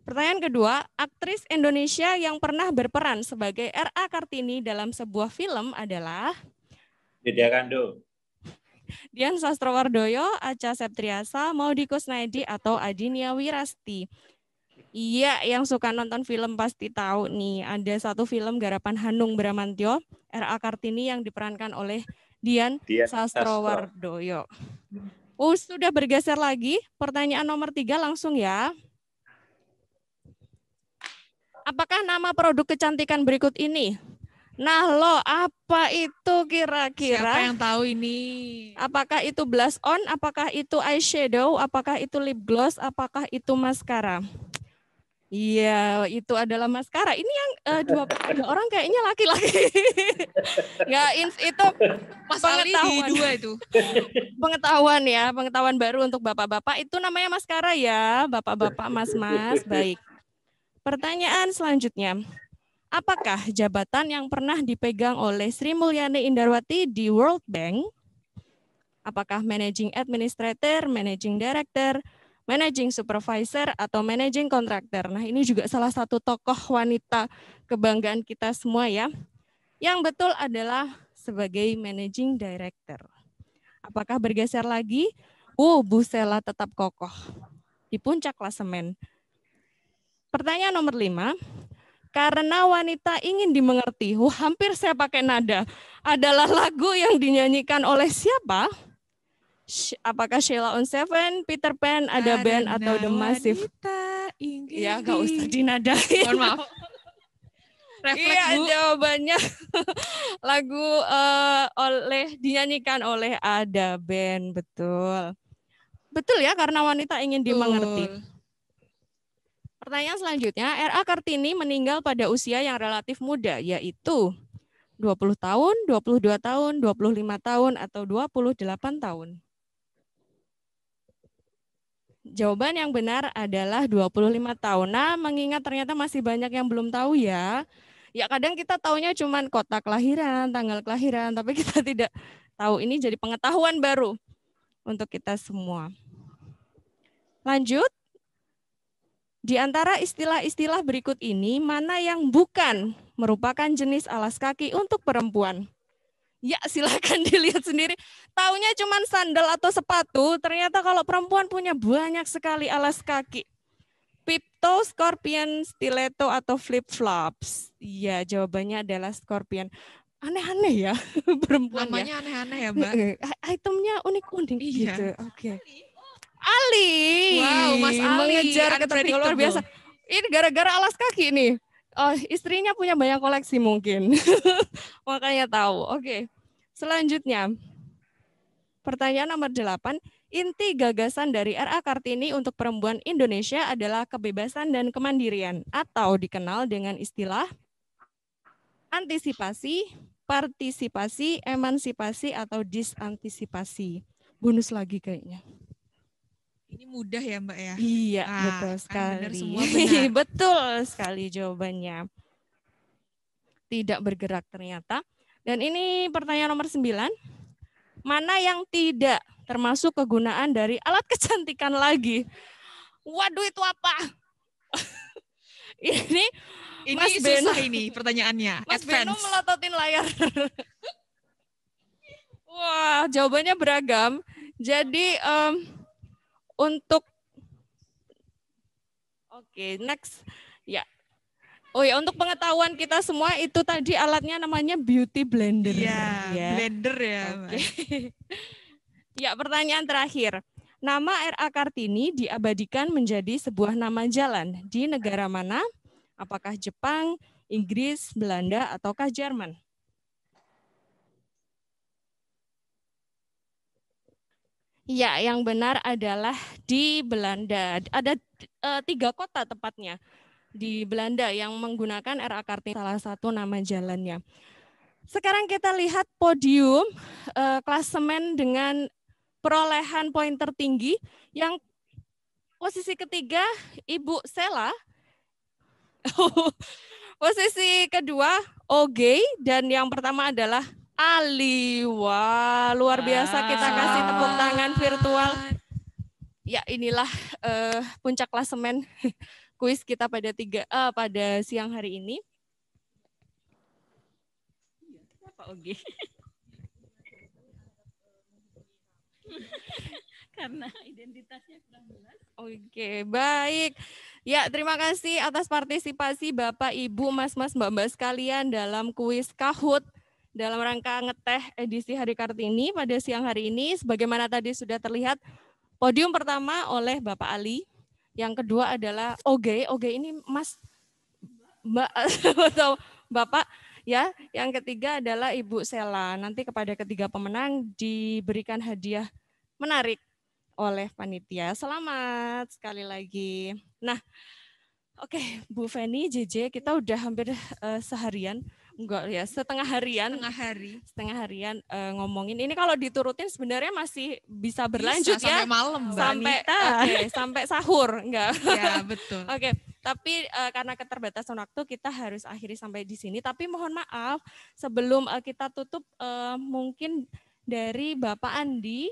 Pertanyaan kedua, aktris Indonesia yang pernah berperan sebagai R.A. Kartini dalam sebuah film adalah Lydia Kandou, Dian Sastrowardoyo, Acha Septriasa, Maudy Kusnaedi, atau Adinia Wirasti. Iya, yang suka nonton film pasti tahu nih. Ada satu film garapan Hanung Bramantyo, R.A. Kartini yang diperankan oleh Dian Sastrowardoyo. Sudah bergeser lagi. Pertanyaan nomor 3 langsung ya. Apakah nama produk kecantikan berikut ini? Nah lo, apa itu kira-kira? Siapa yang tahu ini? Apakah itu blush on? Apakah itu eyeshadow? Apakah itu lip gloss? Apakah itu maskara? Iya, itu adalah maskara. Ini yang dua orang kayaknya laki-laki. Nggak, itu Mas Ali di 2 itu. Pengetahuan ya, pengetahuan baru untuk bapak-bapak. Itu namanya maskara ya, bapak-bapak, mas-mas. Baik. Pertanyaan selanjutnya. Apakah jabatan yang pernah dipegang oleh Sri Mulyani Indarwati di World Bank? Apakah Managing Administrator, Managing Director, Managing Supervisor, atau Managing Contractor? Nah, ini juga salah satu tokoh wanita kebanggaan kita semua ya. Yang betul adalah sebagai Managing Director. Apakah bergeser lagi? Bu Sela tetap kokoh di puncak klasemen. Pertanyaan nomor 5. Karena wanita ingin dimengerti, hampir saya pakai nada, adalah lagu yang dinyanyikan oleh siapa? Apakah Sheila on 7, Peter Pan, Ada Band, atau The Massive? Ya, nggak usah dinadain. Mohon maaf. Refleks, iya, Bu. jawabannya lagu dinyanyikan oleh Ada Band, betul. Betul ya, karena wanita ingin dimengerti. Pertanyaan selanjutnya, R.A. Kartini meninggal pada usia yang relatif muda, yaitu 20 tahun, 22 tahun, 25 tahun, atau 28 tahun. Jawaban yang benar adalah 25 tahun. Nah, mengingat ternyata masih banyak yang belum tahu ya. Ya kadang kita taunya cuma kota kelahiran, tanggal kelahiran, tapi kita tidak tahu. Ini jadi pengetahuan baru untuk kita semua. Lanjut. Di antara istilah-istilah berikut ini, mana yang bukan merupakan jenis alas kaki untuk perempuan? Ya, silakan dilihat sendiri. Taunya cuma sandal atau sepatu, ternyata kalau perempuan punya banyak sekali alas kaki. Pipto, scorpion, stiletto, atau flip-flops? Iya, jawabannya adalah scorpion. Aneh-aneh ya perempuan. Namanya aneh-aneh ya, Mbak. Itemnya unik-unik iya. gitu. Oke. Ali. Wow, Mas Ali. Mengejar ketertinggalan luar biasa. Ini gara-gara alas kaki nih. Oh, istrinya punya banyak koleksi mungkin. Makanya tahu. Oke. Selanjutnya. Pertanyaan nomor 8. Inti gagasan dari R.A. Kartini untuk perempuan Indonesia adalah kebebasan dan kemandirian atau dikenal dengan istilah antisipasi, partisipasi, emansipasi, atau disantisipasi. Bonus lagi kayaknya. Ini mudah ya Mbak ya? Iya, betul sekali. Benar, semua benar. Betul sekali jawabannya. Tidak bergerak ternyata. Dan ini pertanyaan nomor 9. Mana yang tidak termasuk kegunaan dari alat kecantikan lagi? Waduh, itu apa? Ini Mas susah Beno, ini pertanyaannya. Mas Advance. Beno melototin layar. Wah, jawabannya beragam. Jadi untuk next ya. Oh ya, untuk pengetahuan kita semua itu tadi alatnya namanya beauty blender. Iya, ya. Blender ya. Okay. Ya, pertanyaan terakhir. Nama R.A. Kartini diabadikan menjadi sebuah nama jalan di negara mana? Apakah Jepang, Inggris, Belanda, ataukah Jerman? Ya, yang benar adalah di Belanda. Ada 3 kota tepatnya di Belanda yang menggunakan R.A. Kartini, salah satu nama jalannya. Sekarang kita lihat podium klasemen dengan perolehan poin tertinggi. Yang posisi ketiga Ibu Sela, posisi kedua Oge, dan yang pertama adalah Ali. Wah, luar biasa, kita kasih tepuk tangan virtual. Ya, inilah puncak klasemen kuis kita pada siang hari ini. Apa Oge? karena identitasnya kurang jelas. Oke, baik. Ya, terima kasih atas partisipasi Bapak, Ibu, Mas-mas, Mbak-mbak sekalian dalam kuis Kahoot dalam rangka ngeteh edisi Hari Kartini pada siang hari ini. Sebagaimana tadi sudah terlihat, podium pertama oleh Bapak Ali, yang kedua adalah Oge ini Mas, Mbak atau Bapak, ya. Yang ketiga adalah Ibu Sela. Nanti kepada ketiga pemenang diberikan hadiah menarik oleh panitia. Selamat sekali lagi. Nah, oke, Bu Feni, JJ, kita udah hampir seharian, enggak ya, setengah harian ngomongin. Ini kalau diturutin sebenarnya masih bisa berlanjut bisa, ya. sampai malam, sampai sahur, enggak? Ya, betul. Oke, tapi karena keterbatasan waktu kita harus akhiri sampai di sini. Tapi mohon maaf, sebelum kita tutup, mungkin dari Bapak Andi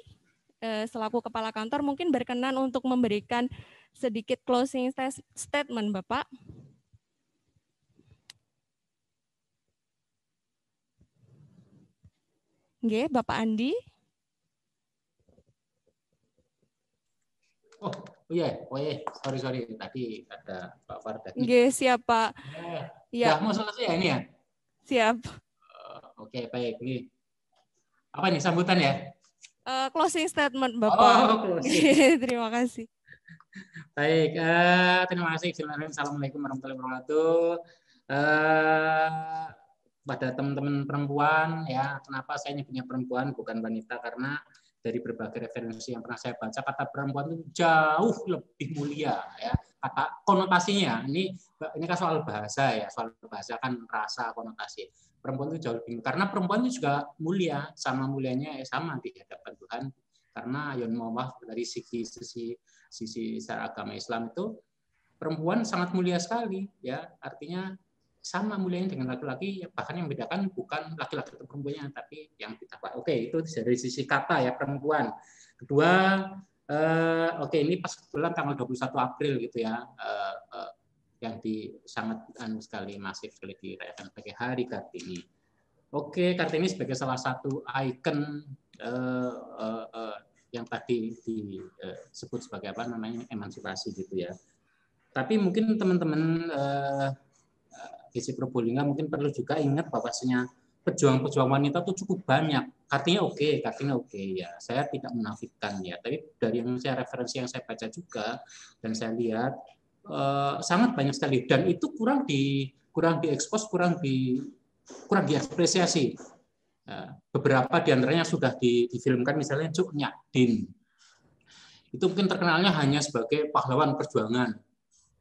selaku Kepala Kantor mungkin berkenan untuk memberikan sedikit closing statement, Bapak. Oke, Bapak Andi. Oh iya, sorry. Tadi ada Pak Fardani. Oke, siapa? Ya. Mau selesai ya ini ya? Siap. Oke, baik. Ini apa nih sambutan ya? Closing statement, Bapak. Closing. Terima kasih. Baik, terima kasih. Assalamualaikum warahmatullahi wabarakatuh. Pada teman-teman perempuan, ya, kenapa saya nyebutnya perempuan bukan wanita? Karena dari berbagai referensi yang pernah saya baca, kata perempuan itu jauh lebih mulia, ya. Kata konotasinya, ini kan soal bahasa ya, soal bahasa kan rasa konotasi. Perempuan itu jauh lebih, karena perempuan itu juga mulia, sama mulianya sama di hadapan Tuhan. Karena maaf dari sisi secara agama Islam itu perempuan sangat mulia sekali, ya, artinya sama mulianya dengan laki-laki, bahkan yang membedakan bukan laki-laki atau perempuannya, tapi yang ditakwa. Oke, itu dari sisi kata ya perempuan. Kedua, ini pas kebetulan tanggal 21 April gitu ya, yang sangat sekali masif sekali dirayakan sebagai Hari Kartini. Oke, Kartini sebagai salah satu ikon yang tadi disebut sebagai apa namanya emansipasi gitu ya. Tapi mungkin teman-teman Gizi Probolingga mungkin perlu juga ingat bahwasanya pejuang-pejuang wanita itu cukup banyak. Kartini oke ya. Saya tidak menafikan ya. Tapi dari yang referensi yang saya baca juga dan saya lihat sangat banyak sekali dan itu kurang diekspos, kurang diapresiasi. Beberapa diantaranya sudah difilmkan, misalnya Cuk Nyadin. Itu mungkin terkenalnya hanya sebagai pahlawan perjuangan.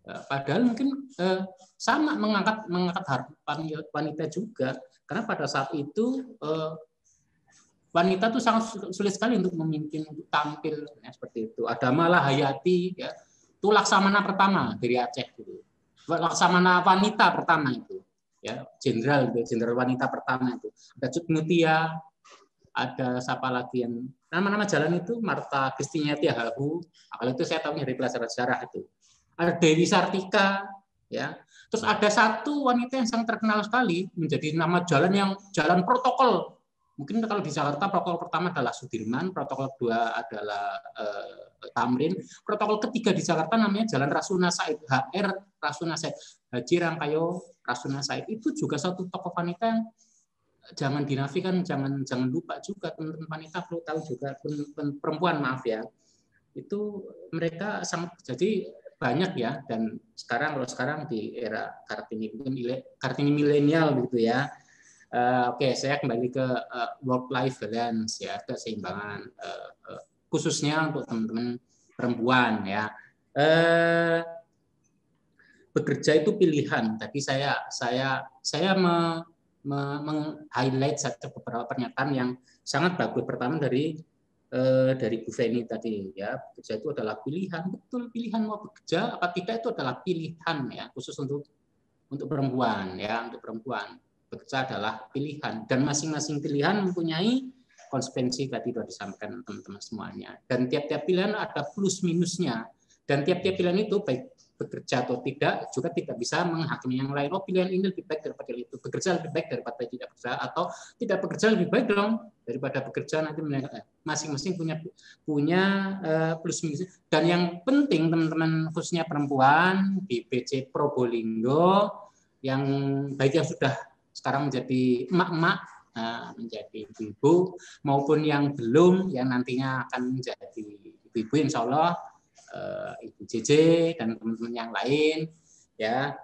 Padahal mungkin sama mengangkat harapan wanita juga, karena pada saat itu wanita itu sangat sulit sekali untuk memimpin, untuk tampil ya, seperti itu. Ada Mala Hayati, ya, itu laksamana pertama dari Aceh, gitu. Laksamana wanita pertama itu, ya, jenderal wanita pertama itu. Ada Cut Mutia, ada siapa lagi yang nama-nama jalan itu, Marta Kristinia Tiahahu. Kalau itu saya tahu dari pelajaran sejarah itu. Ada Dewi Sartika, ya. Terus ada satu wanita yang sangat terkenal sekali menjadi nama jalan protokol. Mungkin kalau di Jakarta protokol pertama adalah Sudirman, protokol kedua adalah Tamrin, protokol ketiga di Jakarta namanya Jalan Rasuna Said, HR Rasuna Said, Haji Rangkayo Rasuna Said. Itu juga satu tokoh wanita yang jangan dinafikan, jangan lupa juga teman-teman wanita perlu tahu juga, perempuan maaf ya. Itu mereka sangat jadi banyak ya, dan sekarang di era Kartini milenial gitu ya. Oke, saya kembali ke work life balance ya, keseimbangan khususnya untuk teman-teman perempuan ya. Bekerja itu pilihan. Tadi saya meng-highlight saja beberapa pernyataan yang sangat bagus. Pertama dari Bu Feni tadi ya, bekerja itu adalah pilihan. Betul, pilihan mau bekerja apa tidak itu adalah pilihan ya, khusus untuk perempuan ya, untuk perempuan. Bekerja adalah pilihan dan masing-masing pilihan mempunyai konsekuensi tadi sudah disampaikan teman-teman semuanya. Dan tiap-tiap pilihan ada plus minusnya. Dan tiap-tiap pilihan itu baik bekerja atau tidak juga tidak bisa menghakimi yang lain. Oh, pilihan ini lebih baik daripada itu, bekerja lebih baik daripada tidak bekerja, atau tidak bekerja lebih baik dong daripada bekerja. Nanti masing-masing punya plus minus. Dan yang penting teman-teman khususnya perempuan di BC Probolinggo yang baik yang sudah sekarang menjadi emak-emak, menjadi ibu, maupun yang belum, yang nantinya akan menjadi ibu-ibu insya Allah, Ibu JJ dan teman-teman yang lain, ya.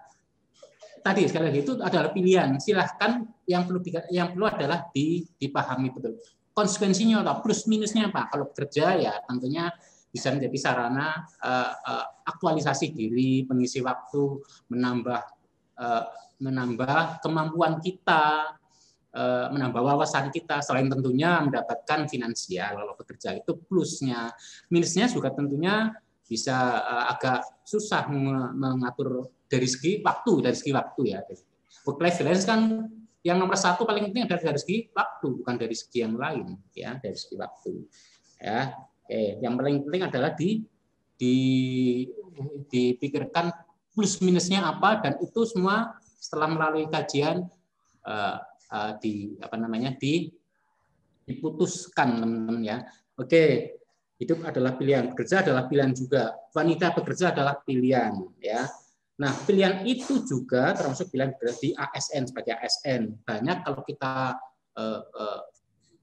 Tadi sekali lagi itu adalah pilihan. Silahkan, yang perlu adalah dipahami betul konsekuensinya atau plus minusnya apa. Kalau bekerja ya tentunya bisa menjadi sarana aktualisasi diri, mengisi waktu, menambah kemampuan kita, menambah wawasan kita, selain tentunya mendapatkan finansial. Kalau bekerja itu plusnya. Minusnya juga tentunya bisa agak susah mengatur dari segi waktu ya. Work life balance kan yang nomor satu paling penting adalah dari segi waktu, bukan dari segi yang lain, ya, dari segi waktu. Ya, yang paling penting adalah dipikirkan plus minusnya apa, dan itu semua setelah melalui kajian diputuskan, teman-teman, ya. Oke. Hidup adalah pilihan, bekerja adalah pilihan juga. Wanita bekerja adalah pilihan, ya. Nah, pilihan itu juga termasuk pilihan di ASN, sebagai ASN. Banyak kalau kita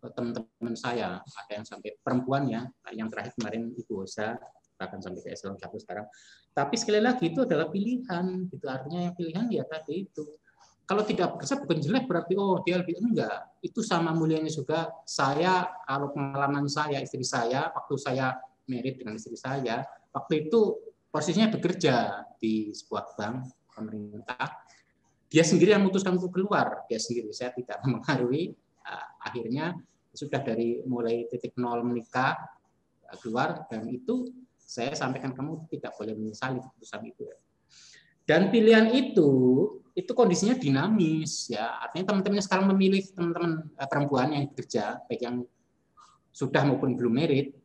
teman-teman saya ada yang sampai perempuan, ya, yang terakhir kemarin Ibu Osa bahkan sampai ke eselon 1 sekarang. Tapi sekali lagi itu adalah pilihan, itu artinya yang pilihan ya tadi itu. Kalau tidak bekerja bukan jelek berarti oh dia lebih, enggak. Itu sama mulianya juga. Saya, kalau pengalaman saya, istri saya, waktu saya married dengan istri saya, waktu itu posisinya bekerja di sebuah bank pemerintah. Dia sendiri yang memutuskan untuk keluar. Dia sendiri, saya tidak mempengaruhi. Akhirnya sudah dari mulai titik nol menikah, keluar, dan itu saya sampaikan, kamu tidak boleh menyesali keputusan itu. Dan pilihan itu kondisinya dinamis, ya. Artinya teman-teman sekarang memilih, teman-teman perempuan yang bekerja, baik yang sudah maupun belum married,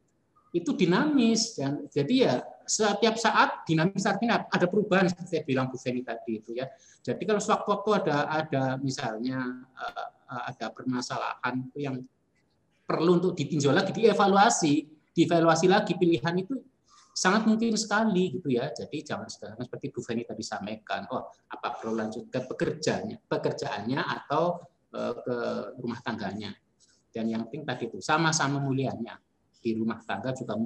itu dinamis, dan jadi ya setiap saat dinamis, artinya ada perubahan seperti saya bilang Bu Feni tadi itu, ya. Jadi kalau sewaktu-waktu ada misalnya ada permasalahan yang perlu untuk ditinjau lagi, dievaluasi lagi pilihan itu sangat mungkin sekali gitu, ya. Jadi jangan seperti Bu Feni tadi sampaikan, oh apa perlu lanjut ke pekerjaannya atau ke rumah tangganya. Dan yang penting tadi itu sama-sama mulianya. Di rumah tangga juga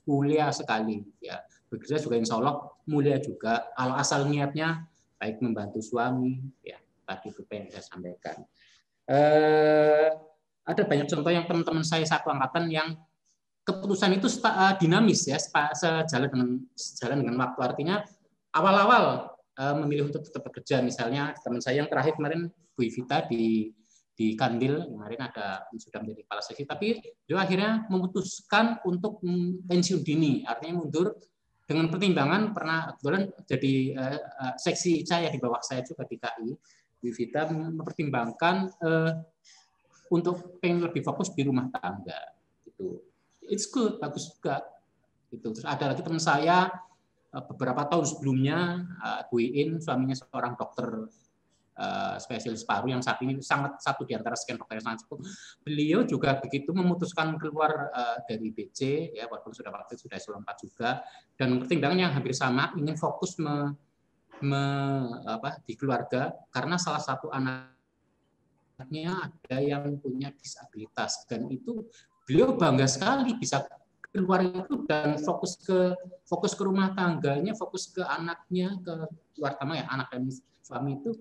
mulia sekali, ya. Bekerja juga insya Allah mulia juga. Kalau asal niatnya baik membantu suami, ya tadi itu yang saya sampaikan. Ada banyak contoh yang teman-teman saya satu angkatan yang keputusan itu dinamis, ya, sejalan dengan waktu. Artinya awal-awal memilih untuk tetap bekerja, misalnya teman saya yang terakhir kemarin Bu Ivita di Kandil kemarin sudah menjadi kepala seksi, tapi dia akhirnya memutuskan untuk pensiun dini, artinya mundur dengan pertimbangan pernah kebetulan jadi seksi saya di bawah saya juga di KI. Bu Ivita mempertimbangkan untuk pengen lebih fokus di rumah tangga, gitu. It's good, bagus juga. Gitu. Terus ada lagi teman saya beberapa tahun sebelumnya, Bu Iin, suaminya seorang dokter spesialis paru yang saat ini sangat satu di antara sekian dokter yang sangat cukup. Beliau juga begitu memutuskan keluar dari BC, ya, walaupun sudah eselon 4 juga, dan pertimbangan yang hampir sama, ingin fokus di keluarga karena salah satu anaknya ada yang punya disabilitas, dan itu beliau bangga sekali bisa keluar itu dan fokus ke rumah tangganya, fokus ke anaknya, ke terutama ya anak dan suami itu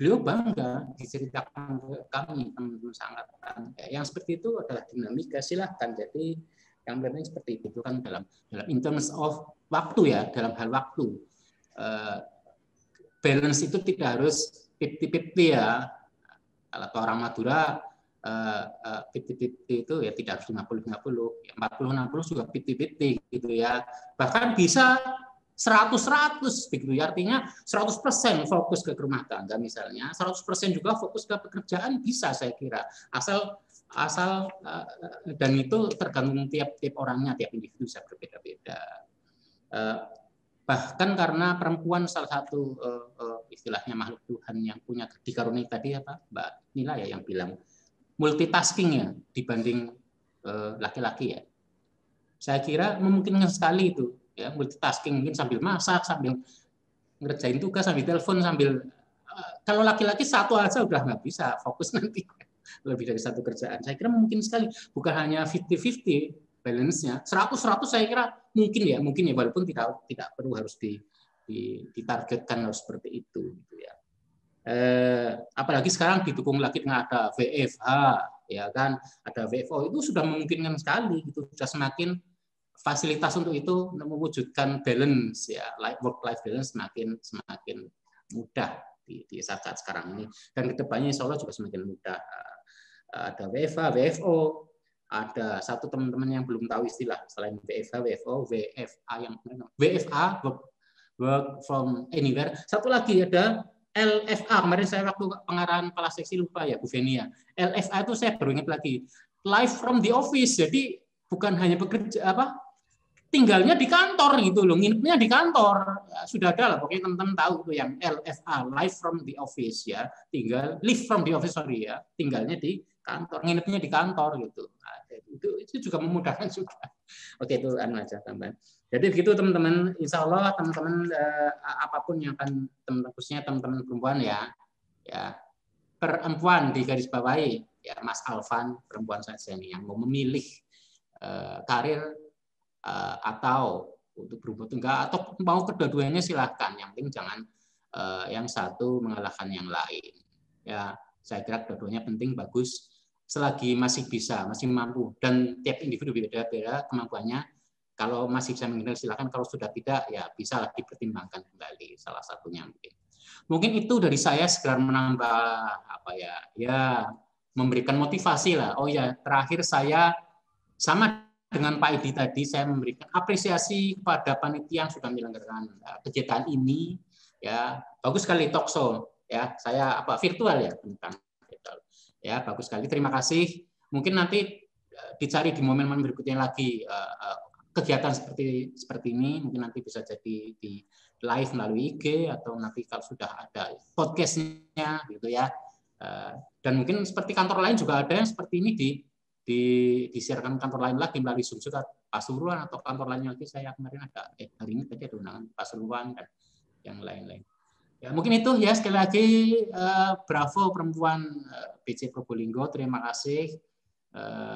beliau bangga diceritakan ke kami teman-teman seangkatan. Yang seperti itu adalah dinamika, silahkan. Jadi yang penting seperti itu kan dalam in terms of waktu, ya, dalam hal waktu. Balance itu tidak harus 50-50, ya. Kalau orang Madura 50-50 itu ya tidak harus 50-50, ya 40-60 juga 50-50 gitu, ya. Bahkan bisa 100-100 begitu, ya. Artinya 100% fokus ke rumah tangga misalnya, 100% juga fokus ke pekerjaan bisa, saya kira. Asal dan itu tergantung tiap orangnya, tiap individu bisa berbeda-beda. Bahkan karena perempuan salah satu istilahnya makhluk Tuhan yang punya dikaruniai tadi apa Mbak Nila ya yang bilang multitasking ya dibanding laki-laki ya. Saya kira memungkinkan sekali itu ya multitasking, mungkin sambil masak, sambil ngerjain tugas, sambil telepon, sambil kalau laki-laki satu aja udah nggak bisa fokus nanti lebih dari satu kerjaan. Saya kira mungkin sekali, bukan hanya 50-50 balance-nya, 100-100 saya kira mungkin ya walaupun tidak perlu harus ditargetkan harus seperti itu gitu ya. Apalagi sekarang didukung lagi dengan ada WFH ya kan, ada WFO, itu sudah memungkinkan sekali gitu, sudah semakin fasilitas untuk itu mewujudkan balance ya, work life balance semakin mudah di saat sekarang ini, dan kedepannya insya Allah juga semakin mudah. Ada WFH, WFO, ada satu teman-teman yang belum tahu istilah selain WFH, WFO, WFA yang WFA work from anywhere. Satu lagi ada LFA, kemarin saya waktu pengarahan kepala seksi lupa ya Bu Venia. LFA itu saya baru ingat lagi, live from the office. Jadi bukan hanya bekerja tinggalnya di kantor gitu loh, nginepnya di kantor. Ya, sudah ada lah pokoknya teman-teman tahu tuh yang LFA, live from the office ya. Live from the office ya, tinggalnya di kantor, nginepnya di kantor gitu. Nah, itu juga memudahkan juga. Oke, itu aja tambahan. Jadi begitu teman-teman, insya Allah teman-teman apapun yang akan teman-teman, khususnya teman-teman perempuan ya perempuan di garis bawahi ya Mas Alvan, perempuan saja nih yang mau memilih karir atau untuk berumah tangga atau mau kedua-duanya silahkan, yang penting jangan yang satu mengalahkan yang lain ya. Saya kira kedua-duanya penting, bagus selagi masih bisa, masih mampu, dan tiap individu beda-beda kemampuannya. Kalau masih bisa menghindar silakan, kalau sudah tidak ya bisa dipertimbangkan kembali salah satunya mungkin itu dari saya, sekedar menambah apa ya memberikan motivasi lah. Oh ya, terakhir saya sama dengan Pak Edi tadi, saya memberikan apresiasi kepada panitia yang sudah menyelenggarakan kegiatan ini ya. Bagus sekali talkshow ya, saya virtual ya, tentang virtual ya, bagus sekali, terima kasih. Mungkin nanti dicari di momen-momen berikutnya lagi kegiatan seperti ini, mungkin nanti bisa jadi di live melalui IG atau nanti kalau sudah ada podcastnya gitu ya. Dan mungkin seperti kantor lain juga ada yang seperti ini disiarkan kantor lain lagi melalui Zoom juga, Pasuruan atau kantor lainnya lagi. Saya kemarin ada hari ini tadi ada undangan Pasuruan dan yang lain-lain. Ya mungkin itu ya, sekali lagi bravo perempuan BC Probolinggo, terima kasih,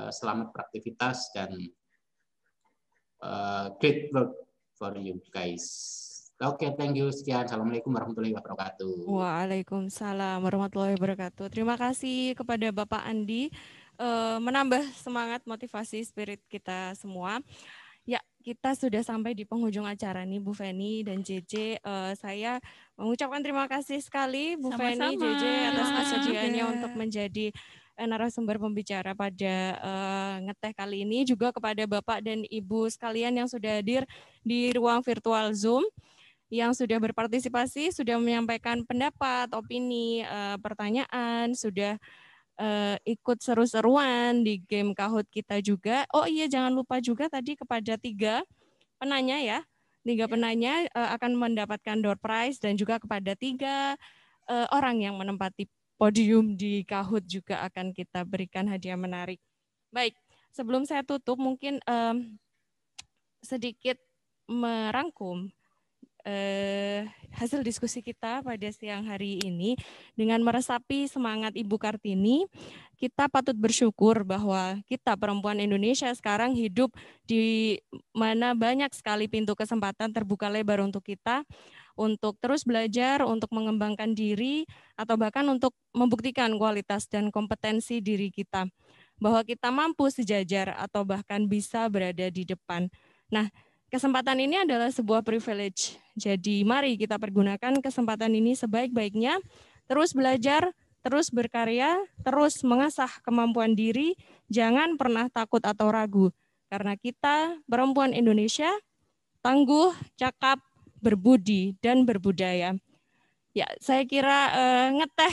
selamat beraktivitas dan great work for you guys. Oke, thank you, sekian. Assalamualaikum warahmatullahi wabarakatuh. Waalaikumsalam warahmatullahi wabarakatuh. Terima kasih kepada Bapak Andi, menambah semangat, motivasi, spirit kita semua. Ya, kita sudah sampai di penghujung acara nih, Bu Feni dan JJ. Saya mengucapkan terima kasih sekali Bu Feni, JJ atas kesediaannya untuk menjadi narasumber pembicara pada ngeteh kali ini, juga kepada Bapak dan Ibu sekalian yang sudah hadir di ruang virtual Zoom, yang sudah berpartisipasi, sudah menyampaikan pendapat, opini, pertanyaan, sudah ikut seru-seruan di game Kahoot kita juga. Oh iya, jangan lupa juga tadi kepada 3 penanya ya. 3 penanya akan mendapatkan door prize, dan juga kepada 3 orang yang menempati podium di Kahoot juga akan kita berikan hadiah menarik. Baik, sebelum saya tutup mungkin sedikit merangkum hasil diskusi kita pada siang hari ini. Dengan meresapi semangat Ibu Kartini, kita patut bersyukur bahwa kita perempuan Indonesia sekarang hidup di mana banyak sekali pintu kesempatan terbuka lebar untuk kita, untuk terus belajar, untuk mengembangkan diri, atau bahkan untuk membuktikan kualitas dan kompetensi diri kita, bahwa kita mampu sejajar atau bahkan bisa berada di depan. Nah, kesempatan ini adalah sebuah privilege. Jadi mari kita pergunakan kesempatan ini sebaik-baiknya, terus belajar, terus berkarya, terus mengasah kemampuan diri, jangan pernah takut atau ragu, karena kita perempuan Indonesia tangguh, cakap, berbudi, dan berbudaya. Ya, saya kira ngeteh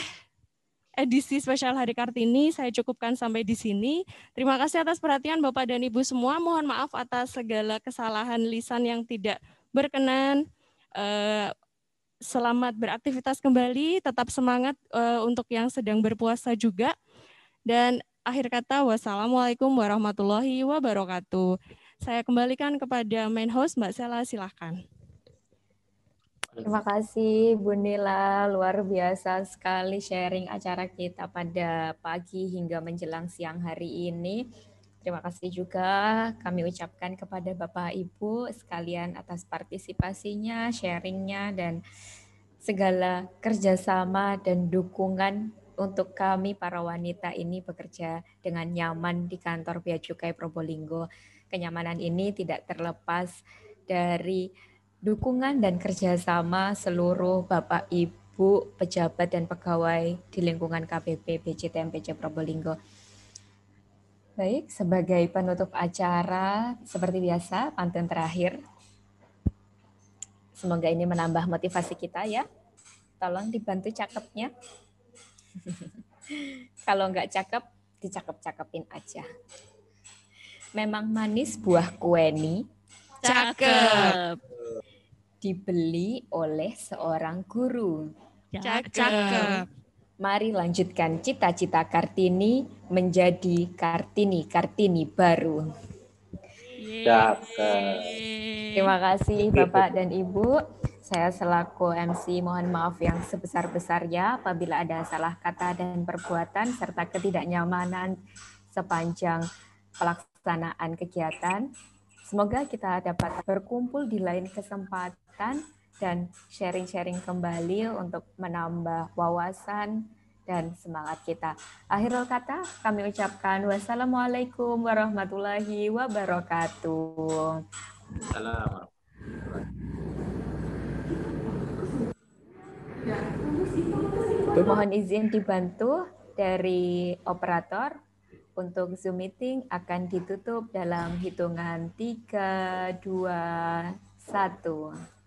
edisi spesial Hari Kartini saya cukupkan sampai di sini. Terima kasih atas perhatian Bapak dan Ibu semua. Mohon maaf atas segala kesalahan lisan yang tidak berkenan. Selamat beraktivitas kembali, tetap semangat untuk yang sedang berpuasa juga. Dan akhir kata, wassalamualaikum warahmatullahi wabarakatuh. Saya kembalikan kepada main host, Mbak Sela, silahkan. Terima kasih Bu Nila, luar biasa sekali sharing acara kita pada pagi hingga menjelang siang hari ini. Terima kasih juga kami ucapkan kepada Bapak Ibu sekalian atas partisipasinya, sharingnya, dan segala kerjasama dan dukungan untuk kami para wanita ini bekerja dengan nyaman di kantor Bea Cukai Probolinggo. Kenyamanan ini tidak terlepas dari dukungan dan kerjasama seluruh Bapak Ibu, pejabat dan pegawai di lingkungan KPP BCTMPC Probolinggo. Baik, sebagai penutup acara, seperti biasa, pantun terakhir. Semoga ini menambah motivasi kita ya. Tolong dibantu cakepnya. Kalau nggak cakep, dicakep-cakepin aja. Memang manis buah kueni. Cakep. Dibeli oleh seorang guru. Cakep. Mari lanjutkan cita-cita Kartini menjadi Kartini baru. Cakep. Terima kasih Bapak dan Ibu. Saya selaku MC mohon maaf yang sebesar-besarnya apabila ada salah kata dan perbuatan serta ketidaknyamanan sepanjang pelaksanaan kegiatan. Semoga kita dapat berkumpul di lain kesempatan dan sharing-sharing kembali untuk menambah wawasan dan semangat kita. Akhirul kata kami ucapkan wassalamualaikum warahmatullahi wabarakatuh. Salam. Mohon izin dibantu dari operator untuk Zoom meeting akan ditutup dalam hitungan 3, 2, 1.